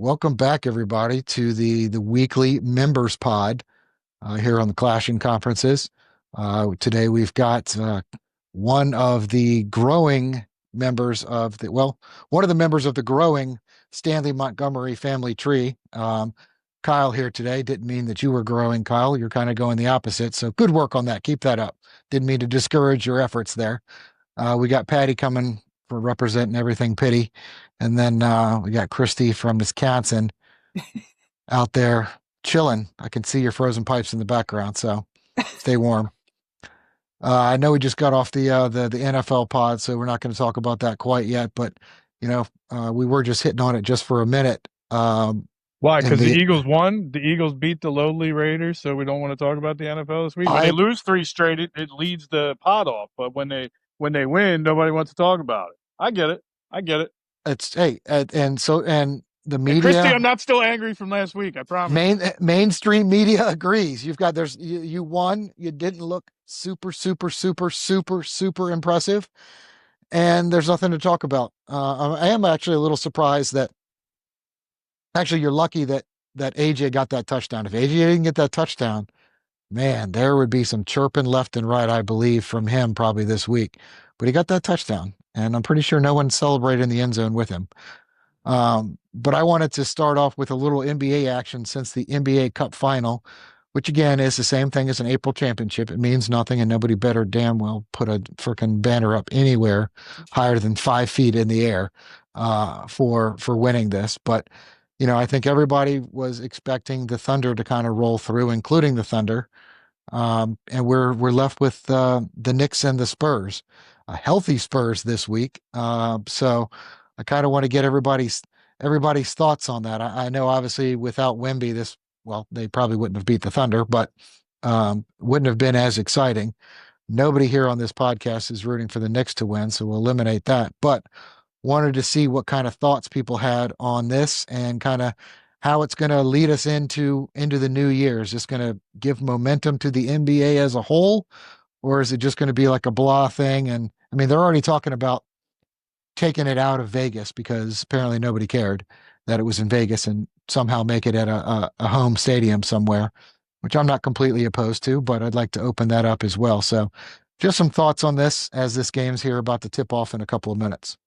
Welcome back, everybody, to the weekly members pod here on the Clashing Conferences. Today we've got one of the growing members of one of the members of the growing Stanley Montgomery family tree. Kyle here today. Didn't mean that you were growing, Kyle. You're kind of going the opposite. So good work on that. Keep that up. Didn't mean to discourage your efforts there. We got Patty coming for representing everything Pity. And then we got Christy from Wisconsin out there chilling. I can see your frozen pipes in the background, so stay warm. I know we just got off the NFL pod, so we're not going to talk about that quite yet. But we were just hitting on it just for a minute. Why? Because the Eagles won. The Eagles beat the lowly Raiders, so we don't want to talk about the NFL this week. When they lose three straight, it leads the pod off. But when they win, nobody wants to talk about it. I get it. It's and the media. And Christy, I'm not still angry from last week. I promise. Mainstream media agrees. You won. You didn't look super impressive, and there's nothing to talk about. I am actually a little surprised that. Actually, you're lucky that AJ got that touchdown. If AJ didn't get that touchdown, man, there would be some chirping left and right, I believe, from him probably this week. But he got that touchdown, and I'm pretty sure no one celebrated in the end zone with him. But I wanted to start off with a little NBA action since the NBA Cup final, which again is the same thing as an April championship. It means nothing, and nobody better damn well put a freaking banner up anywhere higher than 5 feet in the air for winning this. But I think everybody was expecting the Thunder to kind of roll through, including the Thunder. And we're left with the Knicks and the Spurs, a healthy Spurs this week. So I kind of want to get everybody's thoughts on that. I know obviously without Wemby, they probably wouldn't have beat the Thunder, but wouldn't have been as exciting. Nobody here on this podcast is rooting for the Knicks to win, so we'll eliminate that. But wanted to see what kind of thoughts people had on this and kind of how it's going to lead us into the new year. Is this going to give momentum to the NBA as a whole, or is it just going to be like a blah thing? And I mean, they're already talking about taking it out of Vegas because apparently nobody cared that it was in Vegas and somehow make it at a home stadium somewhere, which I'm not completely opposed to, but I'd like to open that up as well. So just some thoughts on this as this game's here about to tip off in a couple of minutes.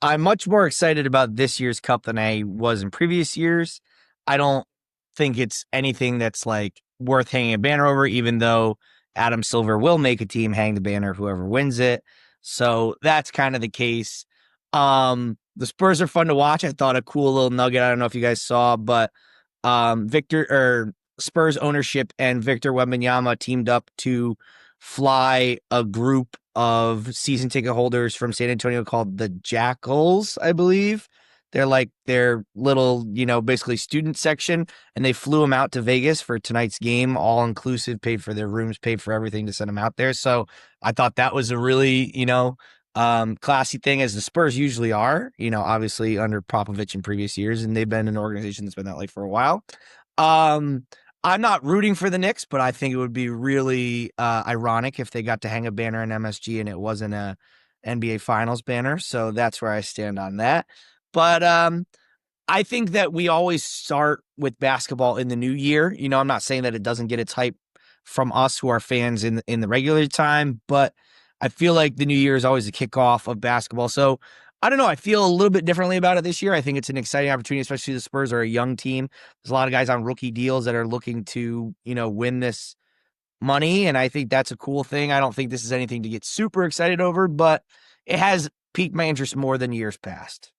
I'm much more excited about this year's cup than I was in previous years. I don't think it's anything that's like worth hanging a banner over, even though Adam Silver will make a team hang the banner, whoever wins it. So that's kind of the case. The Spurs are fun to watch. I thought a cool little nugget. I don't know if you guys saw, but Spurs ownership and Victor Wembanyama teamed up to fly a group of season ticket holders from San Antonio called the Jackals, I believe. They're like their little, basically student section, and they flew them out to Vegas for tonight's game, all inclusive, paid for their rooms, paid for everything to send them out there. So I thought that was a really, classy thing, as the Spurs usually are, obviously under Popovich in previous years, and they've been an organization that's been that way for a while. I'm not rooting for the Knicks, but I think it would be really ironic if they got to hang a banner in MSG and it wasn't a NBA Finals banner. So that's where I stand on that. But I think that we always start with basketball in the new year. I'm not saying that it doesn't get its hype from us who are fans in the regular time, but I feel like the new year is always the kickoff of basketball. So I don't know. I feel a little bit differently about it this year. I think it's an exciting opportunity, especially the Spurs are a young team. There's a lot of guys on rookie deals that are looking to, win this money. And I think that's a cool thing. I don't think this is anything to get super excited over, but it has piqued my interest more than years past.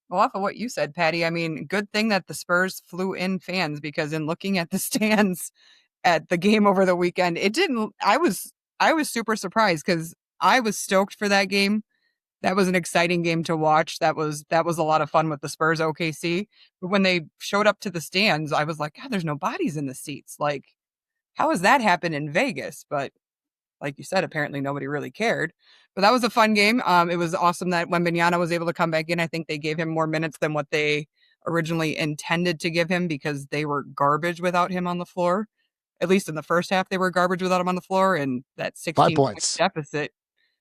Well, off of what you said, Patty, I mean, good thing that the Spurs flew in fans, because in looking at the stands at the game over the weekend, I was super surprised because I was stoked for that game. That was an exciting game to watch. That was a lot of fun with the Spurs OKC. But when they showed up to the stands, I was like, God, there's no bodies in the seats. Like, how has that happened in Vegas? But like you said, apparently nobody really cared. But that was a fun game. It was awesome that Wembanyama was able to come back in. I think they gave him more minutes than what they originally intended to give him, because they were garbage without him on the floor. At least in the first half, they were garbage without him on the floor. And that 16 point deficit,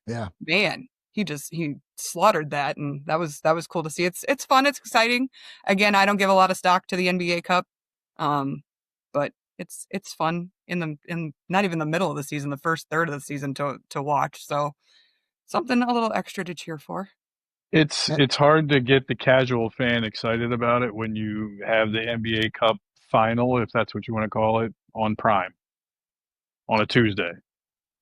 yeah, man. he slaughtered that, and that was cool to see. It's fun, it's exciting. Again, I don't give a lot of stock to the NBA Cup, but it's fun in not even the middle of the season, the first third of the season to watch. So something a little extra to cheer for. It's hard to get the casual fan excited about it when you have the NBA Cup final, if that's what you want to call it, on Prime on a Tuesday,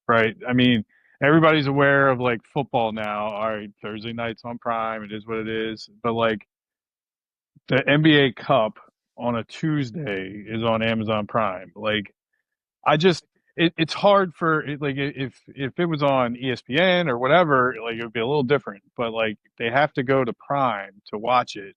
right? I mean, everybody's aware of like football now. All right, Thursday night's on Prime. It is what it is. But like the NBA Cup on a Tuesday is on Amazon Prime. Like I just it's hard for like if it was on ESPN or whatever, like it would be a little different. But like they have to go to Prime to watch it,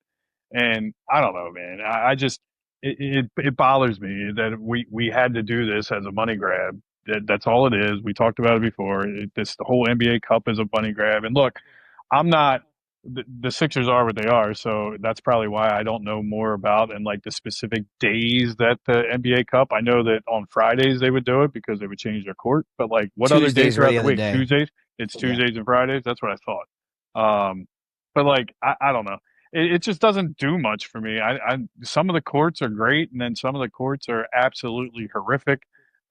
and I don't know, man. I just it bothers me that we had to do this as a money grab. That's all it is. We talked about it before. The whole NBA Cup is a money grab. And look, I'm not. The Sixers are what they are, so that's probably why I don't know more about and like the specific days that the NBA Cup. I know that on Fridays they would do it because they would change their court, but like what other days Tuesdays were throughout the the other week? day. Tuesdays. It's Yeah. Tuesdays and Fridays. That's what I thought. But like I don't know. It just doesn't do much for me. Some of the courts are great, and then some of the courts are absolutely horrific.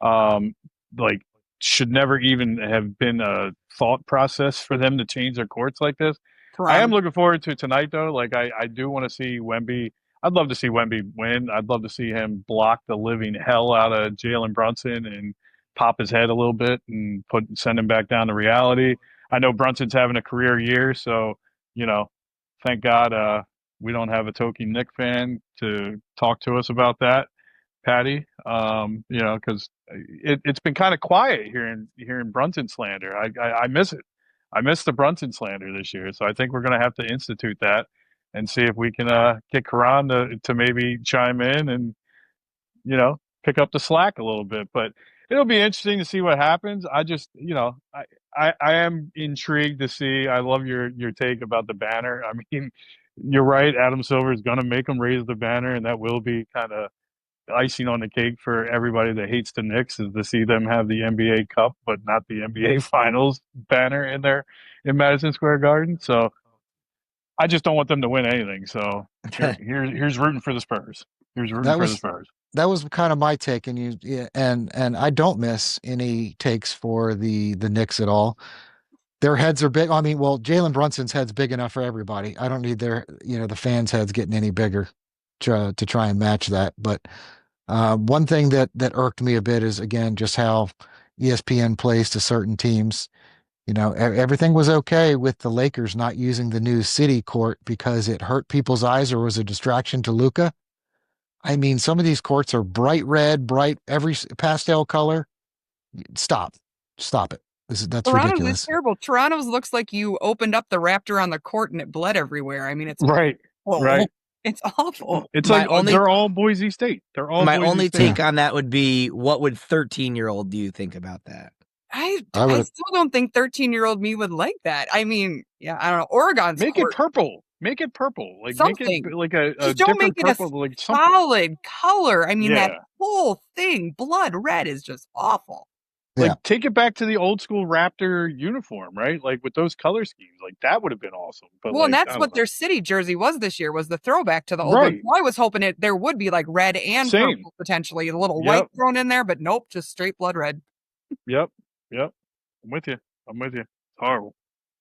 Like should never even have been a thought process for them to change their courts like this. I am looking forward to tonight, though. Like, I do want to see Wemby. I'd love to see Wemby win. I'd love to see him block the living hell out of Jalen Brunson and pop his head a little bit and send him back down to reality. I know Brunson's having a career year, so, you know, thank God we don't have a Toki Knick fan to talk to us about that, Patty. You know, because it's been kind of quiet hearing Brunson slander. I miss it. I missed the Brunson slander this year, so I think we're going to have to institute that and see if we can get Karan to maybe chime in and, you know, pick up the slack a little bit. But it'll be interesting to see what happens. I just, you know, I am intrigued to see. I love your take about the banner. I mean, you're right. Adam Silver is going to make them raise the banner, and that will be kind of icing on the cake for everybody that hates the Knicks is to see them have the NBA Cup, but not the NBA Finals banner in Madison Square Garden. So I just don't want them to win anything. So here's rooting for the Spurs. Here's rooting for the Spurs. That was kind of my take, and I don't miss any takes for the Knicks at all. Their heads are big. I mean, well, Jalen Brunson's head's big enough for everybody. I don't need the fans' heads getting any bigger to try and match that. But one thing that irked me a bit is, again, just how ESPN plays to certain teams. You know, everything was okay with the Lakers not using the new city court because it hurt people's eyes or was a distraction to Luka. I mean, some of these courts are bright red, every pastel color. Stop it. That's Toronto's ridiculous. is terrible. Toronto's looks like you opened up the Raptor on the court and it bled everywhere. I mean, it's right. It's awful. It's like they're all Boise State. They're all. My Boise only State. take on that would be, what would 13-year-old do you think about that? I still don't think 13-year-old me would like that. I mean, yeah, I don't know. Oregon's make court. it purple. Make it purple. Like something. make it like a just don't different make it purple. A like solid color. I mean, that whole thing, blood red, is just awful. Like take it back to the old school Raptor uniform, right? Like with those color schemes, like that would have been awesome. But well, and that's what their city jersey was this year, was the throwback to the old one. I was hoping there would be like red and purple, potentially a little white thrown in there, but nope, just straight blood red. Yep. I'm with you. It's horrible.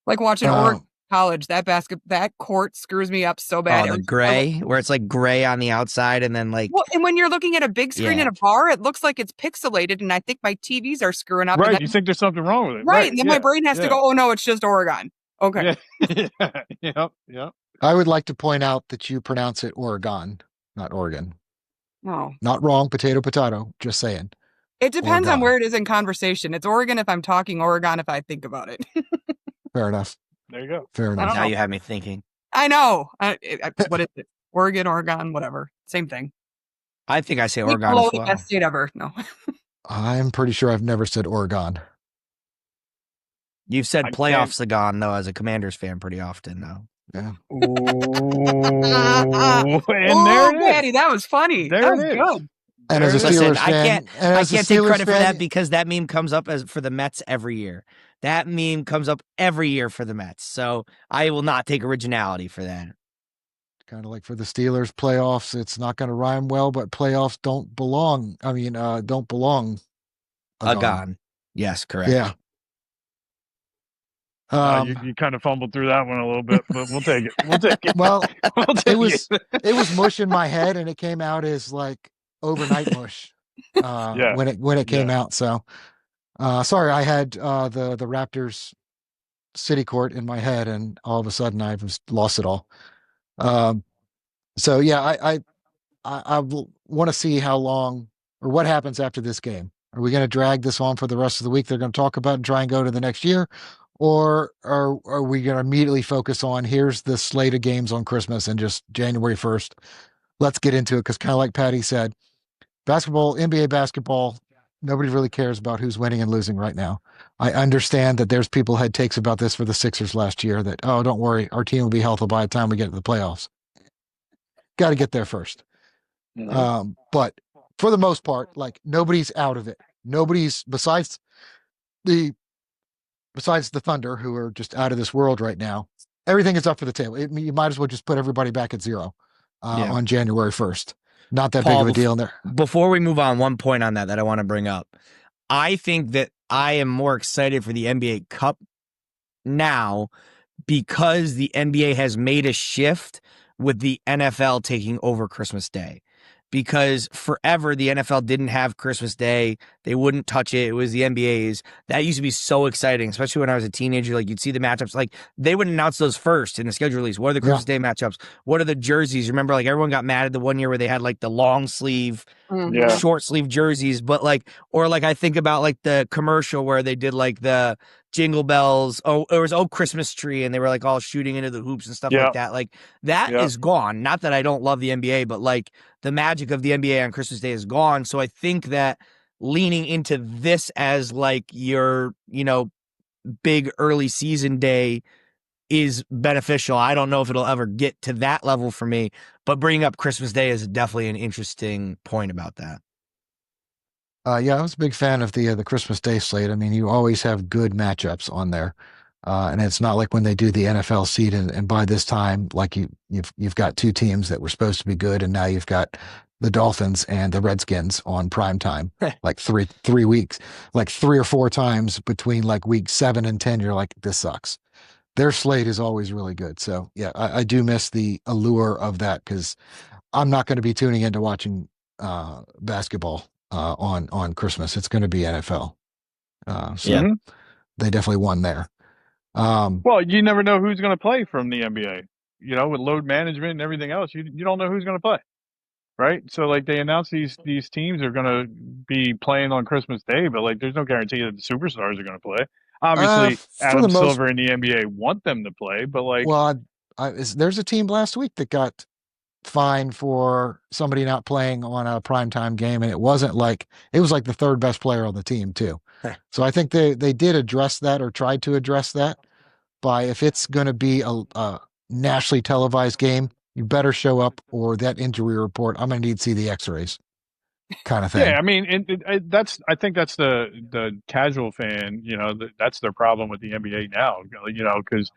Like watching Oregon College, that court screws me up so bad. Oh, the gray, where it's like gray on the outside and then like. Well, and when you're looking at a big screen in a bar, it looks like it's pixelated, and I think my TVs are screwing up. Right, you think there's something wrong with it. Right, and then my brain has to go, oh no, it's just Oregon. Okay. Yep. I would like to point out that you pronounce it Oregon, not Oregon. No. Not wrong, potato, just saying. It depends on where it is in conversation. It's Oregon if I'm talking, Oregon if I think about it. Fair enough. There you go. Fair enough. Now you have me thinking. I know. What is it? Oregon, whatever. Same thing. I think I say Oregon as well. The best state ever. No. I'm pretty sure I've never said Oregon. You've said playoff Sagan, though, as a Commanders fan pretty often, though. Yeah. And there it is. Patty, that was funny. There that was it is. good. And as a Listen, Steelers fan, I can't take credit for that because that meme comes up as for the Mets every year. That meme comes up every year for the Mets. So I will not take originality for that. Kind of like for the Steelers playoffs, it's not going to rhyme well, but playoffs don't belong. Don't belong. Gone. Yes, correct. Yeah. You kind of fumbled through that one a little bit, but we'll take it. We'll take it. Well, we'll take it was mush in my head, and it came out as like overnight mush when it came out. So sorry, I had the Raptors city court in my head, and all of a sudden I've lost it all. So yeah, I want to see how long or what happens after this game. Are we going to drag this on for the rest of the week? They're going to talk about and try and go to the next year, or are we going to immediately focus on here's the slate of games on Christmas and just January 1st? Let's get into it because kind of like Patty said, basketball, NBA basketball, nobody really cares about who's winning and losing right now. I understand that there's people had takes about this for the Sixers last year that, oh, don't worry, our team will be healthy by the time we get to the playoffs. Got to get there first. But for the most part, like nobody's out of it. Nobody's besides the Thunder, who are just out of this world right now. Everything is up for the table. You might as well just put everybody back at zero on January 1st. Not that Paul, big of a deal in there. Before we move on, one point on that I want to bring up. I think that I am more excited for the NBA Cup now because the NBA has made a shift with the NFL taking over Christmas Day. Because forever the NFL didn't have Christmas Day. They wouldn't touch it. It was the NBA's. That used to be so exciting, especially when I was a teenager. Like you'd see the matchups. Like they would announce those first in the schedule release. What are the Christmas Day matchups? What are the jerseys? Remember, like everyone got mad at the one year where they had like the long sleeve, short sleeve jerseys. But like, or like I think about like the commercial where they did like the Jingle Bells. Oh, it was Christmas Tree, and they were like all shooting into the hoops and stuff like that. Like that is gone. Not that I don't love the NBA, but like the magic of the NBA on Christmas Day is gone. So I think that leaning into this as like your, big early season day is beneficial. I don't know if it'll ever get to that level for me, but bringing up Christmas Day is definitely an interesting point about that. Yeah, I was a big fan of the Christmas Day slate. I mean, you always have good matchups on there, and it's not like when they do the NFL seed and by this time, like you've got two teams that were supposed to be good, and now you've got the Dolphins and the Redskins on prime time, like three weeks, like 3 or 4 times between like week 7 and 10. You're like, this sucks. Their slate is always really good. So yeah, I do miss the allure of that because I'm not going to be tuning into watching basketball on Christmas. It's going to be NFL. They definitely won there. Well, you never know who's going to play from the NBA. With load management and everything else, you don't know who's going to play, right? So like they announce these teams are going to be playing on Christmas Day, but like there's no guarantee that the superstars are going to play. Obviously, Adam Silver and the NBA want them to play, but like, well, there's a team last week that got fined for somebody not playing on a primetime game, and it was like the third best player on the team too. So I think they did address that or tried to address that by if it's going to be a nationally televised game, you better show up or that injury report, I'm going to need to see the x-rays kind of thing. Yeah, I mean, I think that's the casual fan, that's their problem with the NBA now, because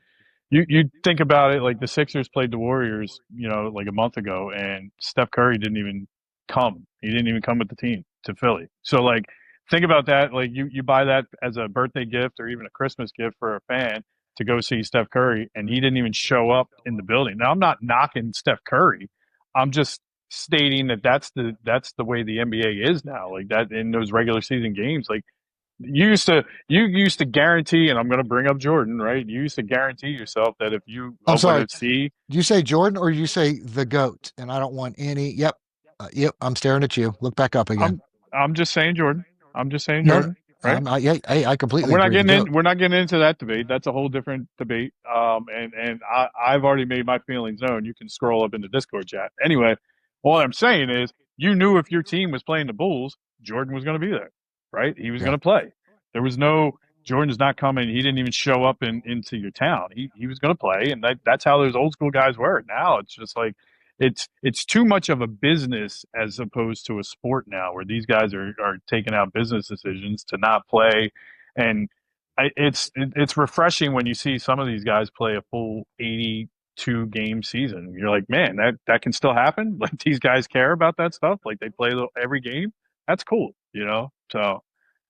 you think about it, like the Sixers played the Warriors, like a month ago, and Steph Curry didn't even come. He didn't even come with the team to Philly. So like, think about that. Like you buy that as a birthday gift or even a Christmas gift for a fan to go see Steph Curry, and he didn't even show up in the building. Now I'm not knocking Steph Curry. I'm just stating that that's the way the NBA is now. Like that in those regular season games, like you used to guarantee, and I'm going to bring up Jordan, right? You used to guarantee yourself that if you I'm sorry, see, do you say Jordan or you say the GOAT? And I don't want any. Yep, I'm staring at you. Look back up again. I'm just saying Jordan. I'm just saying Jordan. Right? I completely. We're agree. We're not getting into that debate. That's a whole different debate. And I've already made my feelings known. You can scroll up in the Discord chat. Anyway, all I'm saying is you knew if your team was playing the Bulls, Jordan was going to be there, right? He was going to play. There was no Jordan's not coming. He didn't even show up into your town. He was going to play, and that's how those old school guys were. Now it's just like it's too much of a business as opposed to a sport now, where these guys are taking out business decisions to not play, and it's refreshing when you see some of these guys play a full 82 game season. You're like, man, that can still happen. Like these guys care about that stuff. Like they play every game. That's cool, you know. So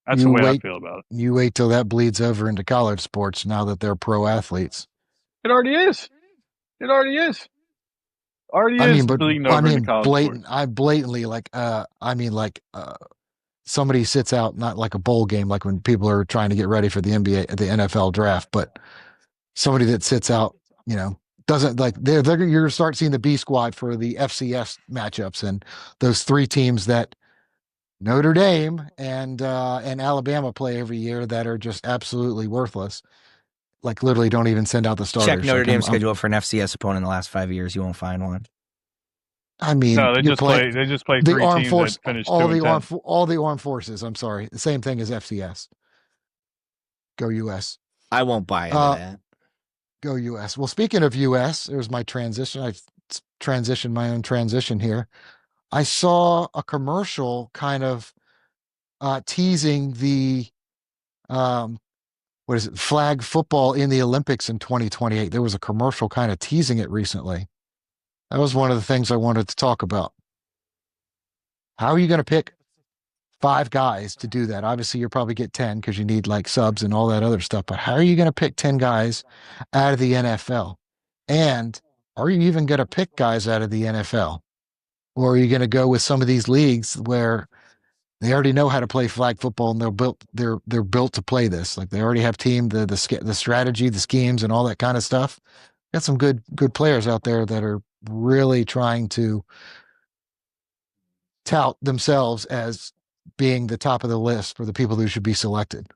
that's the You way I wait, feel about it. you wait till that bleeds over into college sports now that they're pro athletes. It already is. It already is. Already I is mean, but bleeding I over into mean, college sports. blatantly like, somebody sits out, not like a bowl game, like when people are trying to get ready for the NBA, the NFL draft, but somebody that sits out, you know, doesn't like you're going to start seeing the B squad for the FCS matchups and those three teams that Notre Dame and Alabama play every year that are just absolutely worthless. Like literally don't even send out the Check starters. Notre Like Dame's schedule for an FCS opponent in the last 5 years. You won't find one. I mean, No, they you're just playing play. They just play the three armed teams that force, finished 2-10. all the armed forces. I'm sorry, the same thing as FCS. Go US. I won't buy into that. Go US. Well, speaking of US, there's my transition. I transitioned my own transition here. I saw a commercial kind of teasing the um, what is it, flag football in the Olympics in 2028. There was a commercial kind of teasing it recently. That was one of the things I wanted to talk about. How are you going to pick 5 guys to do that? Obviously, you'll probably get 10 because you need like subs and all that other stuff. But how are you going to pick 10 guys out of the NFL? And are you even going to pick guys out of the NFL? Or are you going to go with some of these leagues where they already know how to play flag football and they're built to play this. Like they already have the strategy, the schemes, and all that kind of stuff. Got some good players out there that are really trying to tout themselves as being the top of the list for the people who should be selected.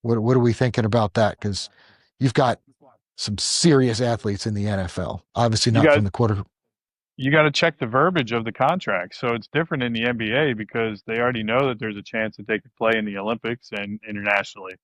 What are we thinking about that? Because you've got some serious athletes in the NFL. Obviously You not got from the quarter. you got to check the verbiage of the contract. So it's different in the NBA because they already know that there's a chance that they could play in the Olympics and internationally.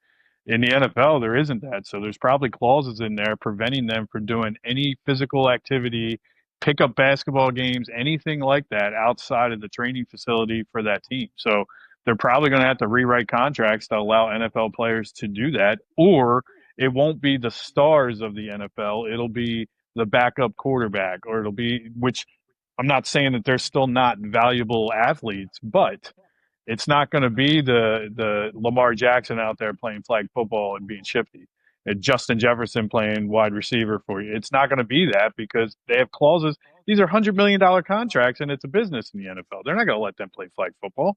In the NFL, there isn't that. So there's probably clauses in there preventing them from doing any physical activity, pickup basketball games, anything like that outside of the training facility for that team. So they're probably going to have to rewrite contracts to allow NFL players to do that, or it won't be the stars of the NFL. It'll be the backup quarterback, or it'll be, which I'm not saying that they're still not valuable athletes, but it's not going to be the Lamar Jackson out there playing flag football and being shifty, and Justin Jefferson playing wide receiver for you. It's not going to be that because they have clauses. These are $100 million contracts, and it's a business in the NFL. They're not going to let them play flag football.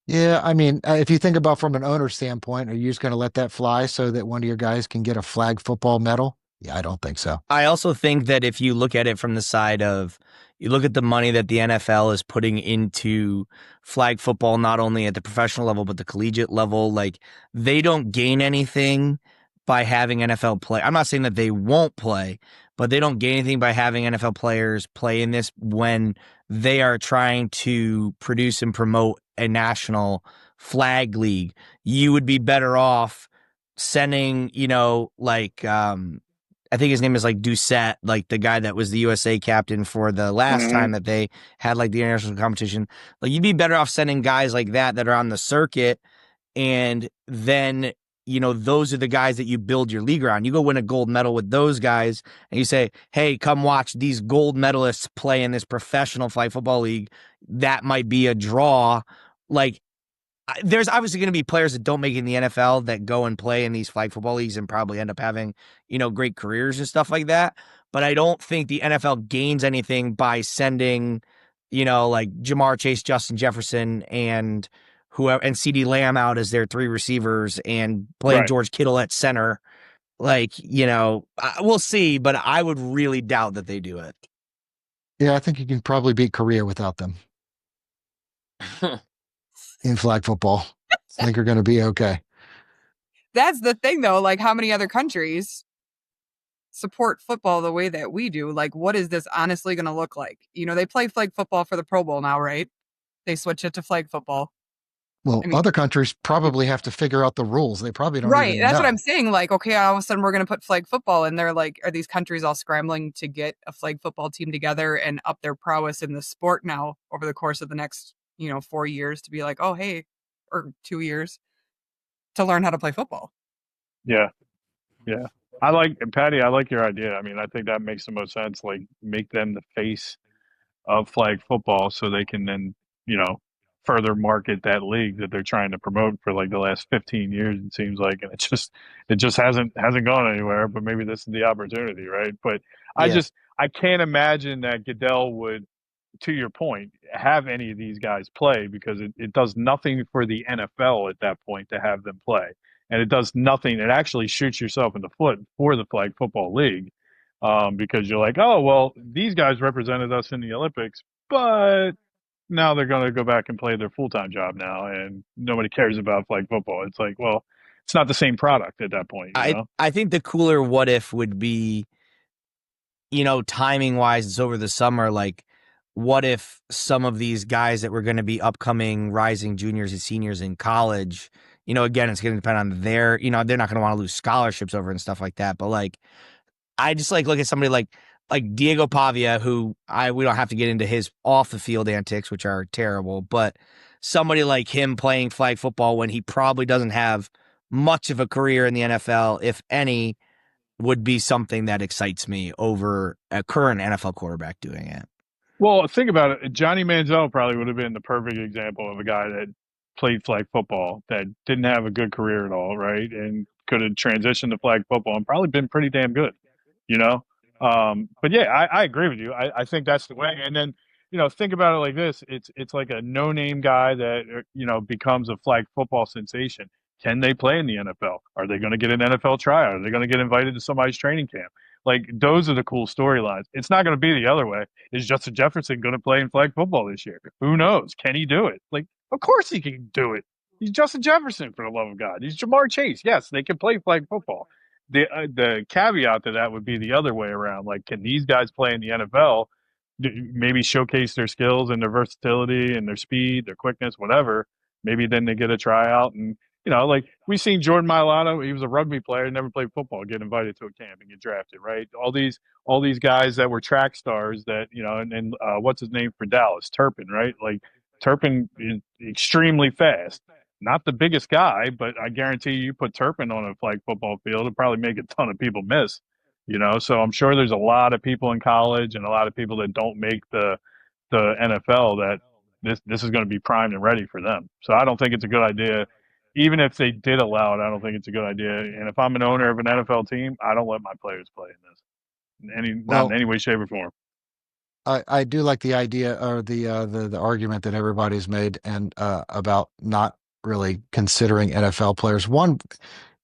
Yeah, I mean, if you think about from an owner standpoint, are you just going to let that fly so that one of your guys can get a flag football medal? Yeah, I don't think so. I also think that if you look at it from the side of, you look at the money that the NFL is putting into flag football, not only at the professional level, but the collegiate level, like they don't gain anything by having NFL play. I'm not saying that they won't play, but they don't gain anything by having NFL players play in this when they are trying to produce and promote a national flag league. You would be better off sending, I think his name is like Doucette, like the guy that was the USA captain for the last time that they had like the international competition. Like you'd be better off sending guys like that are on the circuit, and then those are the guys that you build your league around. You go win a gold medal with those guys, and you say, "Hey, come watch these gold medalists play in this professional flag football league." That might be a draw. Like there's obviously going to be players that don't make it in the NFL that go and play in these flag football leagues and probably end up having, great careers and stuff like that. But I don't think the NFL gains anything by sending, like Jamar Chase, Justin Jefferson, and whoever, and CeeDee Lamb out as their 3 receivers and playing Right. George Kittle at center. Like, we'll see, but I would really doubt that they do it. Yeah, I think you can probably beat Korea without them in flag football. I think you're going to be okay. That's the thing, though. Like, how many other countries support football the way that we do? Like, what is this honestly going to look like? They play flag football for the Pro Bowl now, right? They switch it to flag football. Well, I mean, other countries probably have to figure out the rules. They probably don't right. even That's what know. I'm saying. Like, okay, all of a sudden we're going to put flag football, and they're like, are these countries all scrambling to get a flag football team together and up their prowess in the sport now over the course of the next, 4 years to be like, oh, hey, or 2 years to learn how to play football? Yeah. Yeah. Patty, I like your idea. I mean, I think that makes the most sense. Like, make them the face of flag football so they can then, further market that league that they're trying to promote for like the last 15 years, it seems like. And it just hasn't gone anywhere, but maybe this is the opportunity, right? But Yeah. I can't imagine that Goodell would, to your point, have any of these guys play because it does nothing for the NFL at that point to have them play. And it does nothing. It actually shoots yourself in the foot for the flag football league, because you're like, oh, well, these guys represented us in the Olympics, but now they're going to go back and play their full-time job now, and nobody cares about flag football. It's like, well, it's not the same product at that point, you know? I think the cooler what if would be, timing wise, it's over the summer. Like, what if some of these guys that were going to be upcoming rising juniors and seniors in college, again, it's going to depend on their, they're not going to want to lose scholarships over and stuff like that. But like, I just look at somebody like Diego Pavia, who we don't have to get into his off the field antics, which are terrible, but somebody like him playing flag football when he probably doesn't have much of a career in the NFL, if any, would be something that excites me over a current NFL quarterback doing it. Well, think about it. Johnny Manziel probably would have been the perfect example of a guy that played flag football that didn't have a good career at all, right? And could have transitioned to flag football and probably been pretty damn good, you know? But yeah, I agree with you. I think that's the way. And then, think about it like this. It's like a no-name guy that, becomes a flag football sensation. Can they play in the NFL? Are they going to get an NFL tryout? Are they going to get invited to somebody's training camp? Like, those are the cool storylines. It's not going to be the other way. Is Justin Jefferson going to play in flag football this year? Who knows? Can he do it? Like, of course he can do it. He's Justin Jefferson, for the love of God. He's Jamar Chase. Yes, they can play flag football. The caveat to that would be the other way around. Like, can these guys play in the NFL? Maybe showcase their skills and their versatility and their speed, their quickness, whatever. Maybe then they get a tryout. And, like, we've seen Jordan Mailata. He was a rugby player, never played football, get invited to a camp and get drafted, right? All these guys that were track stars that, and what's his name for Dallas? Turpin, right? Like, Turpin is extremely fast. Not the biggest guy, but I guarantee you put Turpin on a flag football field, it'll probably make a ton of people miss, So I'm sure there's a lot of people in college and a lot of people that don't make the NFL that this is going to be primed and ready for them. So I don't think it's a good idea. Even if they did allow it, I don't think it's a good idea. And if I'm an owner of an NFL team, I don't let my players play in this. Not in any way, shape, or form. I do like the idea or the argument that everybody's made and about not really considering NFL players. One,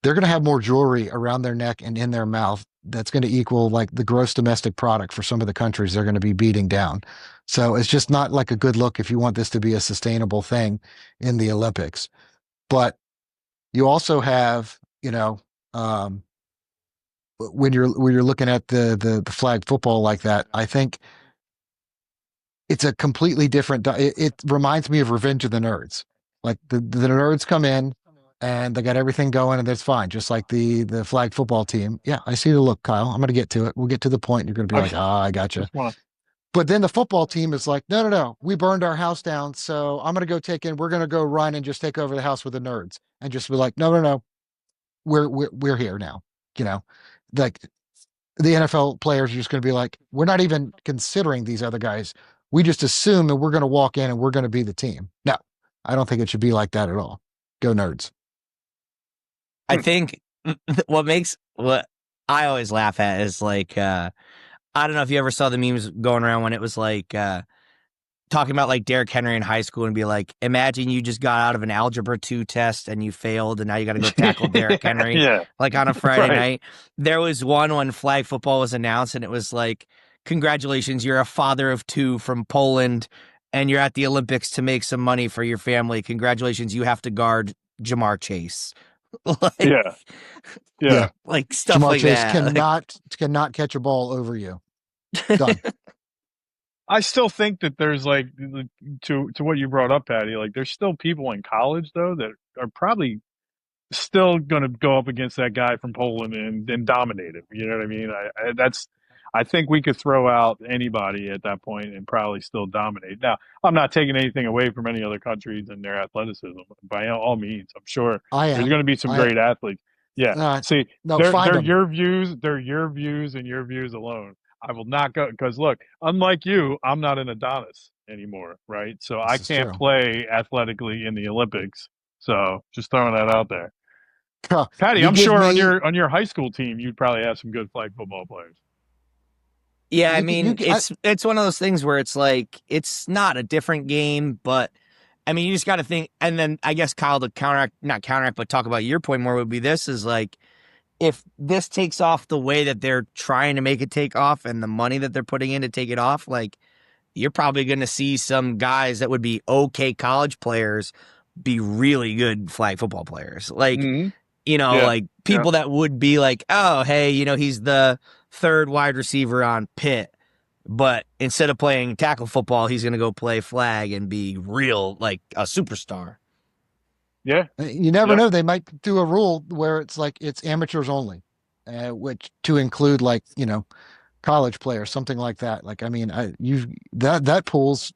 they're going to have more jewelry around their neck and in their mouth that's going to equal like the gross domestic product for some of the countries they're going to be beating down. So it's just not like a good look if you want this to be a sustainable thing in the Olympics. But you also have, when you're looking at the flag football like that, I think it's a completely different. It reminds me of Revenge of the Nerds. Like the nerds come in and they got everything going and that's fine. Just like the flag football team. Yeah, I see the look, Kyle. I'm going to get to it. We'll get to the point. You're going to be like, I gotcha. But then the football team is like, no. We burned our house down. So I'm going to go we're going to go run and just take over the house with the nerds and just be like, no. We're here now. Like the NFL players are just going to be like, we're not even considering these other guys. We just assume that we're going to walk in and we're going to be the team. No, I don't think it should be like that at all. Go Nerds. I think what I always laugh at is like, I don't know if you ever saw the memes going around when it was like, talking about like Derrick Henry in high school and be like, imagine you just got out of an algebra 2 test and you failed and now you got to go tackle Derrick Henry like on a Friday night. There was one when flag football was announced and it was like, congratulations, you're a father of 2 from Poland and you're at the Olympics to make some money for your family. Congratulations, you have to guard Jamar Chase. Yeah. Like stuff Jamar like Chase that. cannot catch a ball over you. Done. I still think that there's like to what you brought up, Patty. Like, there's still people in college though that are probably still going to go up against that guy from Poland and dominate him. You know what I mean? I think we could throw out anybody at that point and probably still dominate. Now, I'm not taking anything away from any other countries and their athleticism by all means. I'm sure I there's am. going to be some great athletes. Yeah. See, No, find they're them. your views. They're your views and your views alone. I will not go because look, unlike you, I'm not an Adonis anymore, right? So I This is can't true. play athletically in the Olympics. So just throwing that out there. Patty, You I'm give sure me. on your high school team, you'd probably have some good flag football players. Yeah, I You, mean, it's one of those things where it's like it's not a different game, but I mean, you just got to think. And then I guess Kyle, to not counteract, but talk about your point more would be this is like if this takes off the way that they're trying to make it take off and the money that they're putting in to take it off, like you're probably going to see some guys that would be okay college players be really good flag football players. Like, like people that would be like, oh, hey, he's the third wide receiver on Pitt. But instead of playing tackle football, he's going to go play flag and be real, like a superstar. Yeah. You never know. They might do a rule where it's like it's amateurs only, which to include like, college players, something like that. Like, I mean, that pools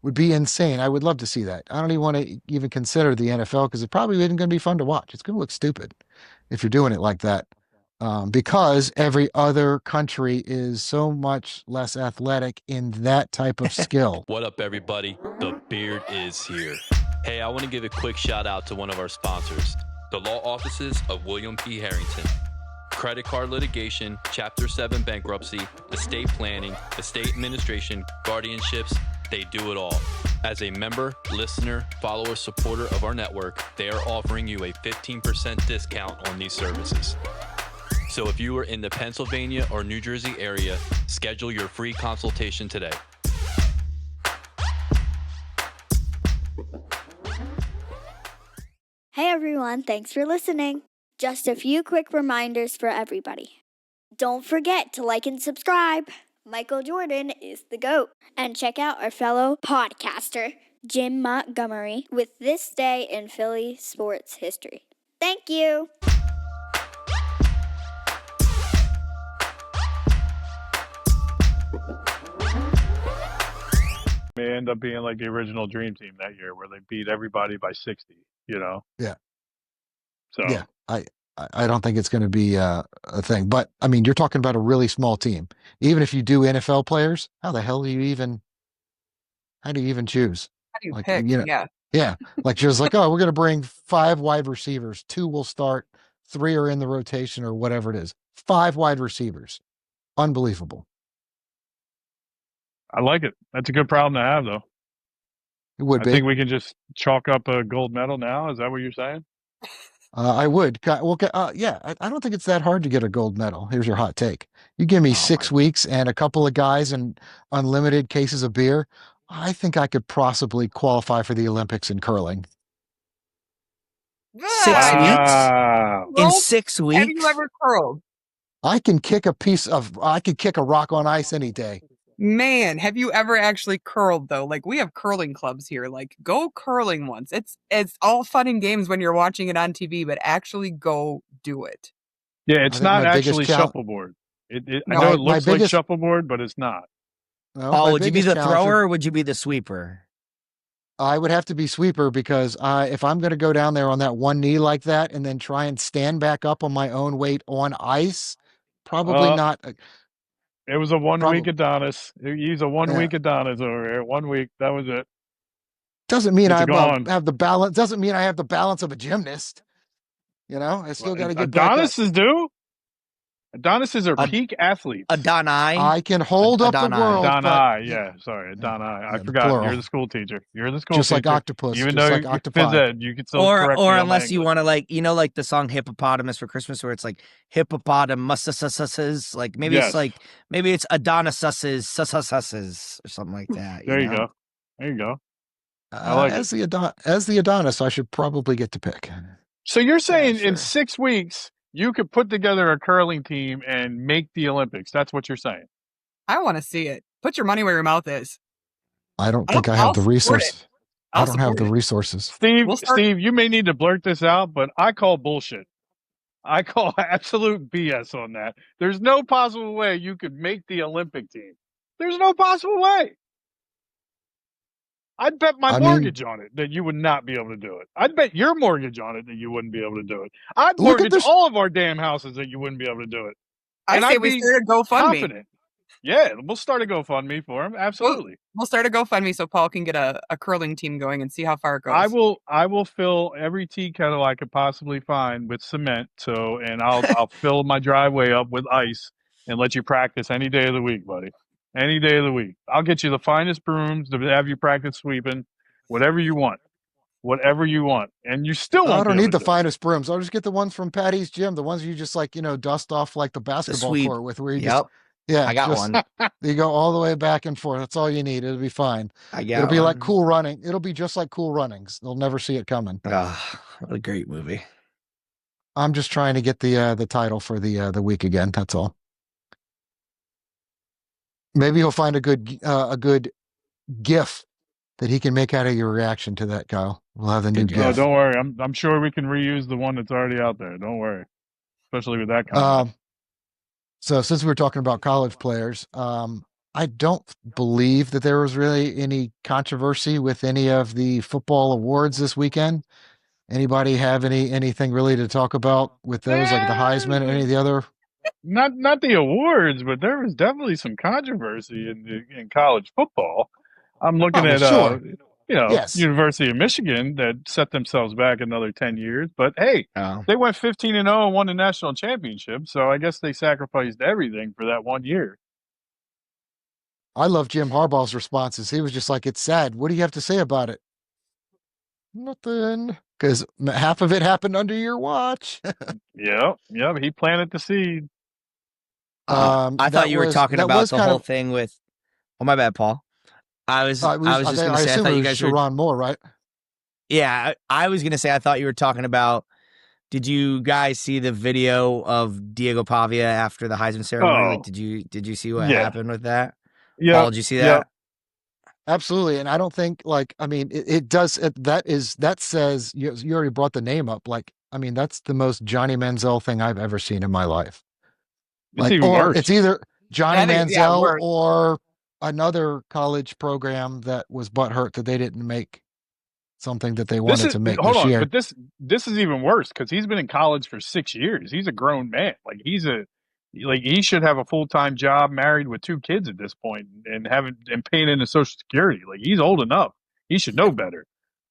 would be insane. I would love to see that. I don't even want to even consider the NFL because it probably isn't going to be fun to watch. It's going to look stupid if you're doing it like that. Because every other country is so much less athletic in that type of skill. What up, everybody? The Beard is here. Hey, I want to give a quick shout out to one of our sponsors, the law offices of William P. Harrington. Credit card litigation, Chapter 7 bankruptcy, estate planning, estate administration, guardianships, they do it all. As a member, listener, follower, supporter of our network, they are offering you a 15% discount on these services. So if you are in the Pennsylvania or New Jersey area, schedule your free consultation today. Hey everyone, thanks for listening. Just a few quick reminders for everybody. Don't forget to like and subscribe. Michael Jordan is the GOAT. And check out our fellow podcaster, Jim Montgomery, with This Day in Philly Sports History. Thank you. May end up being like the original Dream Team that year where they beat everybody by 60, Yeah. So yeah, I don't think it's going to be a thing. But I mean, you're talking about a really small team. Even if you do NFL players, how do you even choose? How do you Like, pick? Yeah. Like just like, oh, we're going to bring 5 wide receivers. 2 will start, 3 are in the rotation or whatever it is. 5 wide receivers. Unbelievable. I like it. That's a good problem to have, though. It would be. I think we can just chalk up a gold medal now. Is that what you're saying? I would. Well, yeah, I don't think it's that hard to get a gold medal. Here's your hot take. You give me 6 weeks and a couple of guys and unlimited cases of beer. I think I could possibly qualify for the Olympics in curling. 6 weeks? In 6 weeks? Have you ever curled? I can kick a rock on ice any day. Man, have you ever actually curled though? Like we have curling clubs here. Like go curling once. It's all fun and games when you're watching it on TV, but actually go do it. Yeah, it's not actually shuffleboard. I know it looks like shuffleboard, but it's not. No, would you be the thrower or would you be the sweeper? I would have to be sweeper because if I'm going to go down there on that one knee like that and then try and stand back up on my own weight on ice, probably not. It was a 1 week Adonis. He's a 1 week Adonis over here. 1 week. That was it. Doesn't mean I have the balance. Doesn't mean I have the balance of a gymnast. I still got to get Adonises do. Adonises are peak athletes. Adonai. I can hold up the world. Adonai, yeah. Sorry, Adonai. I forgot. Plural. You're the school teacher. Just like octopus. Even just though like octopi. You can still correct me or on unless you want to like the song "Hippopotamus" for Christmas, where it's like hippopotamuses. Like maybe it's Adonisus's or something like that. There you go. I like as the Adonis, I should probably get to pick. So you're saying in 6 weeks you could put together a curling team and make the Olympics? That's what you're saying? I want to see it. Put your money where your mouth is. I don't think I have the resources. I don't have the resources. Steve, you may need to blurt this out, but I call bullshit. I call absolute BS on that. There's no possible way you could make the Olympic team. There's no possible way. I'd bet my mortgage on it that you would not be able to do it. I'd bet your mortgage on it that you wouldn't be able to do it. I'd mortgage all of our damn houses that you wouldn't be able to do it. I say we start a GoFundMe. Confident. Yeah, we'll start a GoFundMe for him. Absolutely. We'll start a GoFundMe so Paul can get a curling team going and see how far it goes. I will fill every tea kettle I could possibly find with cement. And I'll fill my driveway up with ice and let you practice any day of the week, buddy. Any day of the week. I'll get you the finest brooms to have you practice sweeping, whatever you want. Whatever you want. And you still won't I don't need the finest brooms. I'll just get the ones from Patty's gym, the ones you just dust off like the basketball court with where you just I got one. You go all the way back and forth. That's all you need. It'll be fine. It'll be like Cool Running. It'll be just like Cool Runnings. They'll never see it coming. What a great movie. I'm just trying to get the title for the week again. That's all. Maybe he'll find a good GIF that he can make out of your reaction to that, Kyle. We'll have the new GIF. No, don't worry. I'm sure we can reuse the one that's already out there. Don't worry. Especially with that comment. So since we were talking about college players, I don't believe that there was really any controversy with any of the football awards this weekend. Anybody have anything really to talk about with those, like the Heisman and any of the other? Not the awards, but there was definitely some controversy in college football. I'm looking at University of Michigan that set themselves back another 10 years. But hey, they went 15-0 and won the national championship. So I guess they sacrificed everything for that 1 year. I love Jim Harbaugh's responses. He was just like, "It's sad. What do you have to say about it?" Nothing, because half of it happened under your watch. Yep. He planted the seed. I thought you were talking about the whole thing with. Oh, my bad, Paul. I was just going to say, I thought you guys were Sharon Moore, right? Yeah, I was going to say, I thought you were talking about. Did you guys see the video of Diego Pavia after the Heisman ceremony? Like, did you see what happened with that? Yeah. Paul, did you see that? Absolutely, and I don't think it does. That says you already brought the name up. That's the most Johnny Manziel thing I've ever seen in my life. It's even worse. It's either Johnny Manziel or another college program that was butthurt that they didn't make something that they wanted to make this year. But this is even worse because he's been in college for 6 years. He's a grown man. He should have a full-time job, married with 2 kids at this point, and paying into Social Security. He's old enough. He should know better.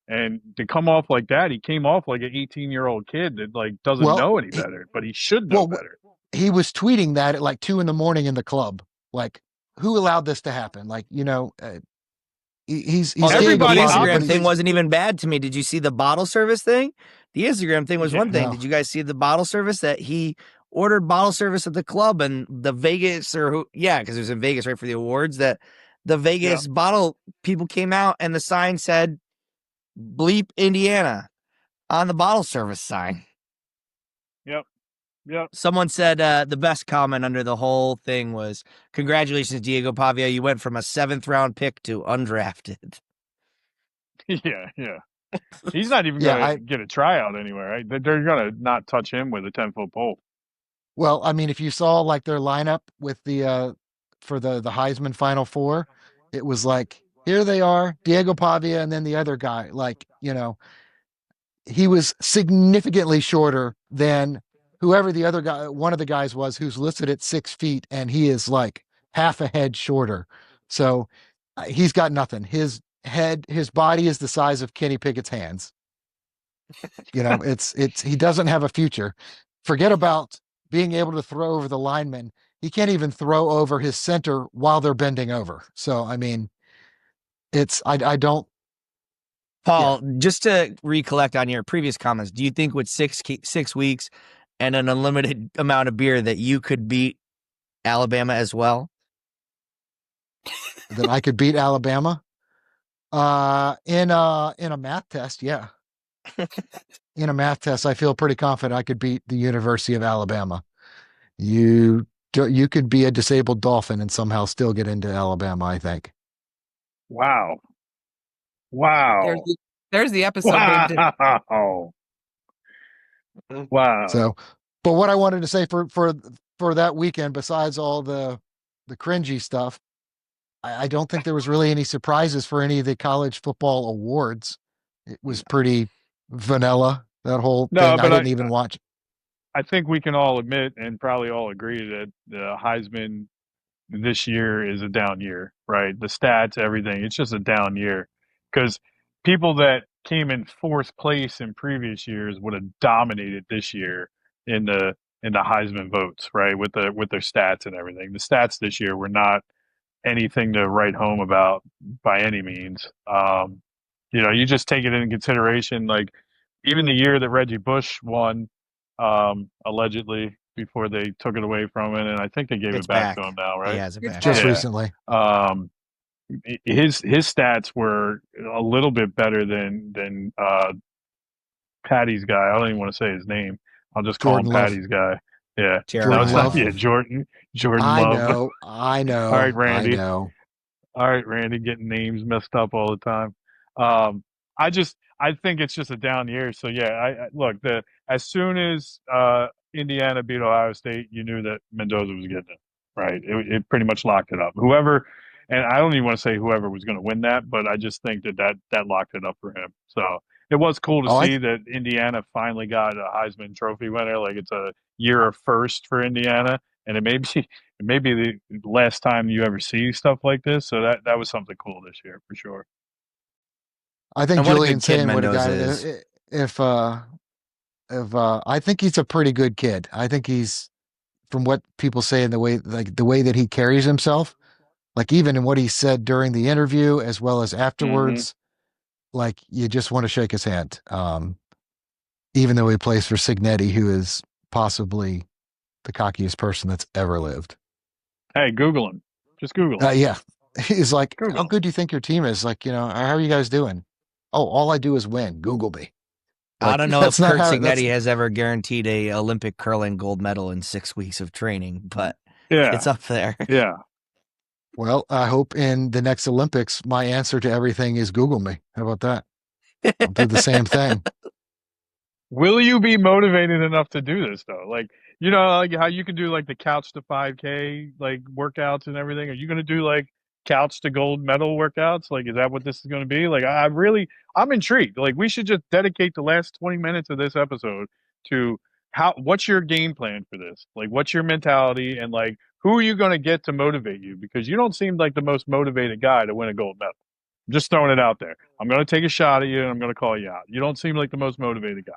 And to come off like that, he came off like an 18-year-old kid that doesn't know any better, but he should know better. He was tweeting that at 2 a.m. in the club. Who allowed this to happen? He's everybody. The Instagram thing wasn't even bad to me. Did you see the bottle service thing? The Instagram thing was one thing. No. Did you guys see the bottle service that he ordered bottle service at the club and the Vegas because it was in Vegas right for the awards, that the Vegas bottle people came out and the sign said bleep Indiana on the bottle service sign. Yep. Someone said the best comment under the whole thing was, "Congratulations, Diego Pavia. You went from a 7th round pick to undrafted." Yeah. He's not even going to get a tryout anywhere, right? They're going to not touch him with a 10-foot pole. Well, if you saw their lineup with the for the Heisman Final Four, it was here they are, Diego Pavia, and then the other guy. He was significantly shorter than whoever the other guy, one of the guys was, who's listed at 6 feet, and he is half a head shorter. So he's got nothing. His body is the size of Kenny Pickett's hands. He doesn't have a future. Forget about being able to throw over the linemen. He can't even throw over his center while they're bending over. So, I don't. Paul, just to recollect on your previous comments, do you think with 6 weeks and an unlimited amount of beer that you could beat Alabama as well? That I could beat Alabama? In a math test, yeah. In a math test, I feel pretty confident I could beat the University of Alabama. You you could be a disabled Dolphin and somehow still get into Alabama, I think. Wow. There's the episode, babe. Wow. Wow. So, but what I wanted to say for that weekend, besides all the cringy stuff, I don't think there was really any surprises for any of the college football awards. It was pretty vanilla, that whole No, thing. I but didn't even watch. I think we can all admit and probably all agree that the Heisman this year is a down year, right? The stats, everything, it's just a down year because people that came in fourth place in previous years would have dominated this year in the Heisman votes, right? With their stats and everything. The stats this year were not anything to write home about by any means. You just take it into consideration, like even the year that Reggie Bush won, allegedly before they took it away from it, and I think they gave It's it back to back. him now, right? He has it back. Just Yeah. recently. His stats were a little bit better than Patty's guy. I don't even want to say his name. I'll just call Jordan him Love. Patty's guy. Yeah, Jordan no, Love. yeah, Jordan I Love. know. All right, Randy. I know. All right, Randy, getting names messed up all the time. I think it's just a down year. So yeah, I look, as soon as Indiana beat Ohio State, you knew that Mendoza was getting it, right? It pretty much locked it up. Whoever, and I don't even want to say whoever was going to win that, but I just think that locked it up for him. So it was cool to see that Indiana finally got a Heisman Trophy winner. Like it's a year of first for Indiana, and it may be the last time you ever see stuff like this. So that was something cool this year for sure. I think And what a Julian good kid Sain would have got Mendoza it is. if I think he's a pretty good kid. I think he's, from what people say, in the way that he carries himself, like even in what he said during the interview as well as afterwards, like you just want to shake his hand. Even though he plays for Signetti, who is possibly the cockiest person that's ever lived. Hey, Google him. Just Google him. Yeah. He's like, Google how him. good do you think your team is? Like, how are you guys doing? Oh, all I do is win. Google me. I don't know if that's not Kurt how- Signetti has ever guaranteed a Olympic curling gold medal in 6 weeks of training, but Yeah. it's up there. Yeah. Well, I hope in the next Olympics, my answer to everything is Google me. How about that? I'll do the same thing. Will you be motivated enough to do this though? Like, like how you can do like the couch to 5K like workouts and everything. Are you going to do like couch to gold medal workouts? Like, is that what this is going to be? Like, I'm intrigued. Like, we should just dedicate the last 20 minutes of this episode to what's your game plan for this? Like, what's your mentality and like, who are you going to get to motivate you? Because you don't seem like the most motivated guy to win a gold medal. I'm just throwing it out there. I'm going to take a shot at you and I'm going to call you out. You don't seem like the most motivated guy.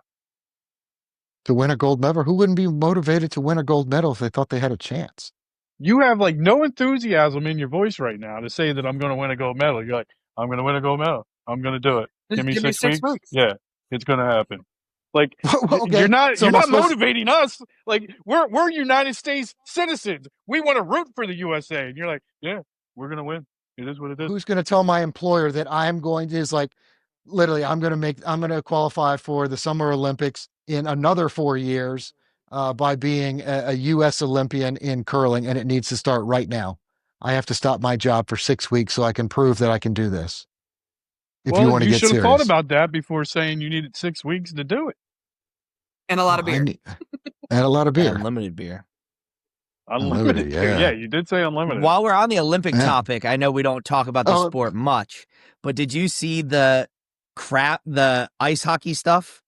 To win a gold medal? Who wouldn't be motivated to win a gold medal if they thought they had a chance? You have like no enthusiasm in your voice right now to say that I'm going to win a gold medal. You're like, I'm going to win a gold medal. I'm going to do it. Give me 6 weeks. Yeah, it's going to happen. Like, Okay, you're not so am I supposed- motivating us. Like, we're United States citizens. We want to root for the USA. And you're like, yeah, we're going to win. It is what it is. Who's going to tell my employer that I'm going to, is like, literally, I'm going to qualify for the Summer Olympics in another 4 years by being a U.S. Olympian in curling, and it needs to start right now. I have to stop my job for 6 weeks so I can prove that I can do this. If you want to get serious, you should have thought about that before saying you needed 6 weeks to do it. And a lot of beer. And a lot of beer. Unlimited beer. Unlimited. Yeah, you did say unlimited. While we're on the Olympic topic, I know we don't talk about the sport much, but did you see the ice hockey stuff?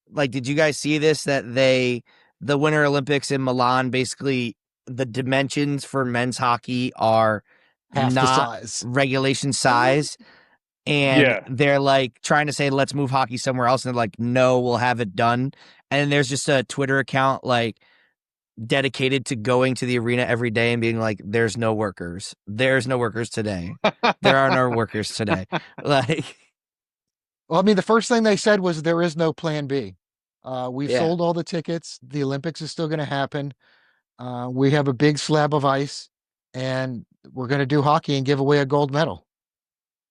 Like, did you guys see this? That the Winter Olympics in Milan, basically the dimensions for men's hockey are half not the size. regulation size. And they're like trying to say, let's move hockey somewhere else. And they're like, no, we'll have it done. And there's just a Twitter account like dedicated to going to the arena every day and being like, there's no workers. There's no workers today. There are no workers today. Like, well, I mean, the first thing they said was there is no plan B. We've sold all the tickets. The Olympics is still going to happen. We have a big slab of ice and we're going to do hockey and give away a gold medal.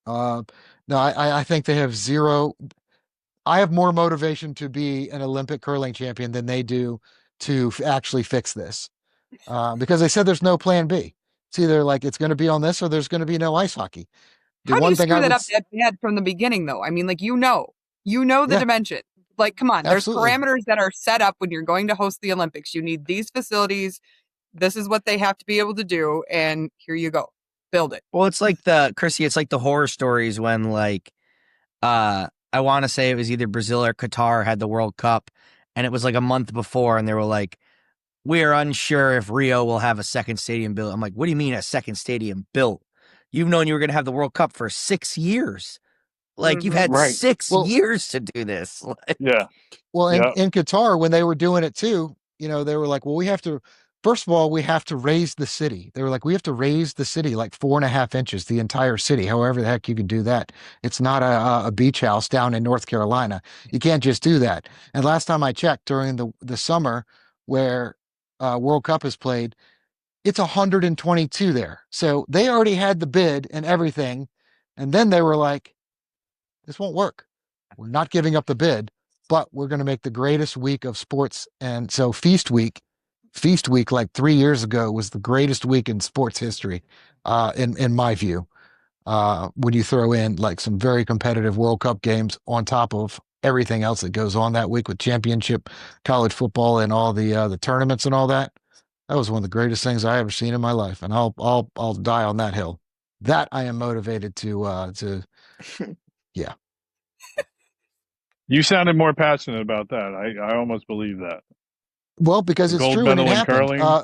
No, I think they have zero. I have more motivation to be an Olympic curling champion than they do to actually fix this. because they said there's no plan B. It's either like it's going to be on this or there's going to be no ice hockey. The How do one you thing screw I that would, up that bad from the beginning, though? I mean, like, you know the yeah, dimension. Like, come on, there's absolutely. parameters that are set up when you're going to host the Olympics. You need these facilities. This is what they have to be able to do, and here you go, build it. Well, it's like Chrissy, it's like the horror stories when like, I want to say it was either Brazil or Qatar had the World Cup, and it was like a month before, and they were like, we're unsure if Rio will have a second stadium built. I'm like, what do you mean a second stadium built? You've known you were going to have the World Cup for 6 years. Like, you've had Right. 6 Well, years to do this. Yeah. well, Yeah. in Qatar, when they were doing it too, they were like, well, first of all, we have to raise the city. They were like, we have to raise the city like 4.5 inches, the entire city, however the heck you can do that. It's not a beach house down in North Carolina. You can't just do that. And last time I checked during the summer where World Cup is played, it's 122 there. So they already had the bid and everything. And then they were like, this won't work. We're not giving up the bid, but we're going to make the greatest week of sports. And so Feast Week, like 3 years ago, was the greatest week in sports history, in my view. When you throw in like some very competitive World Cup games on top of everything else that goes on that week with championship college football and all the tournaments and all that, that was one of the greatest things I ever seen in my life, and I'll die on that hill. That I am motivated to yeah. You sounded more passionate about that. I almost believe that. Well, because The it's gold true and it medal in happened. curling.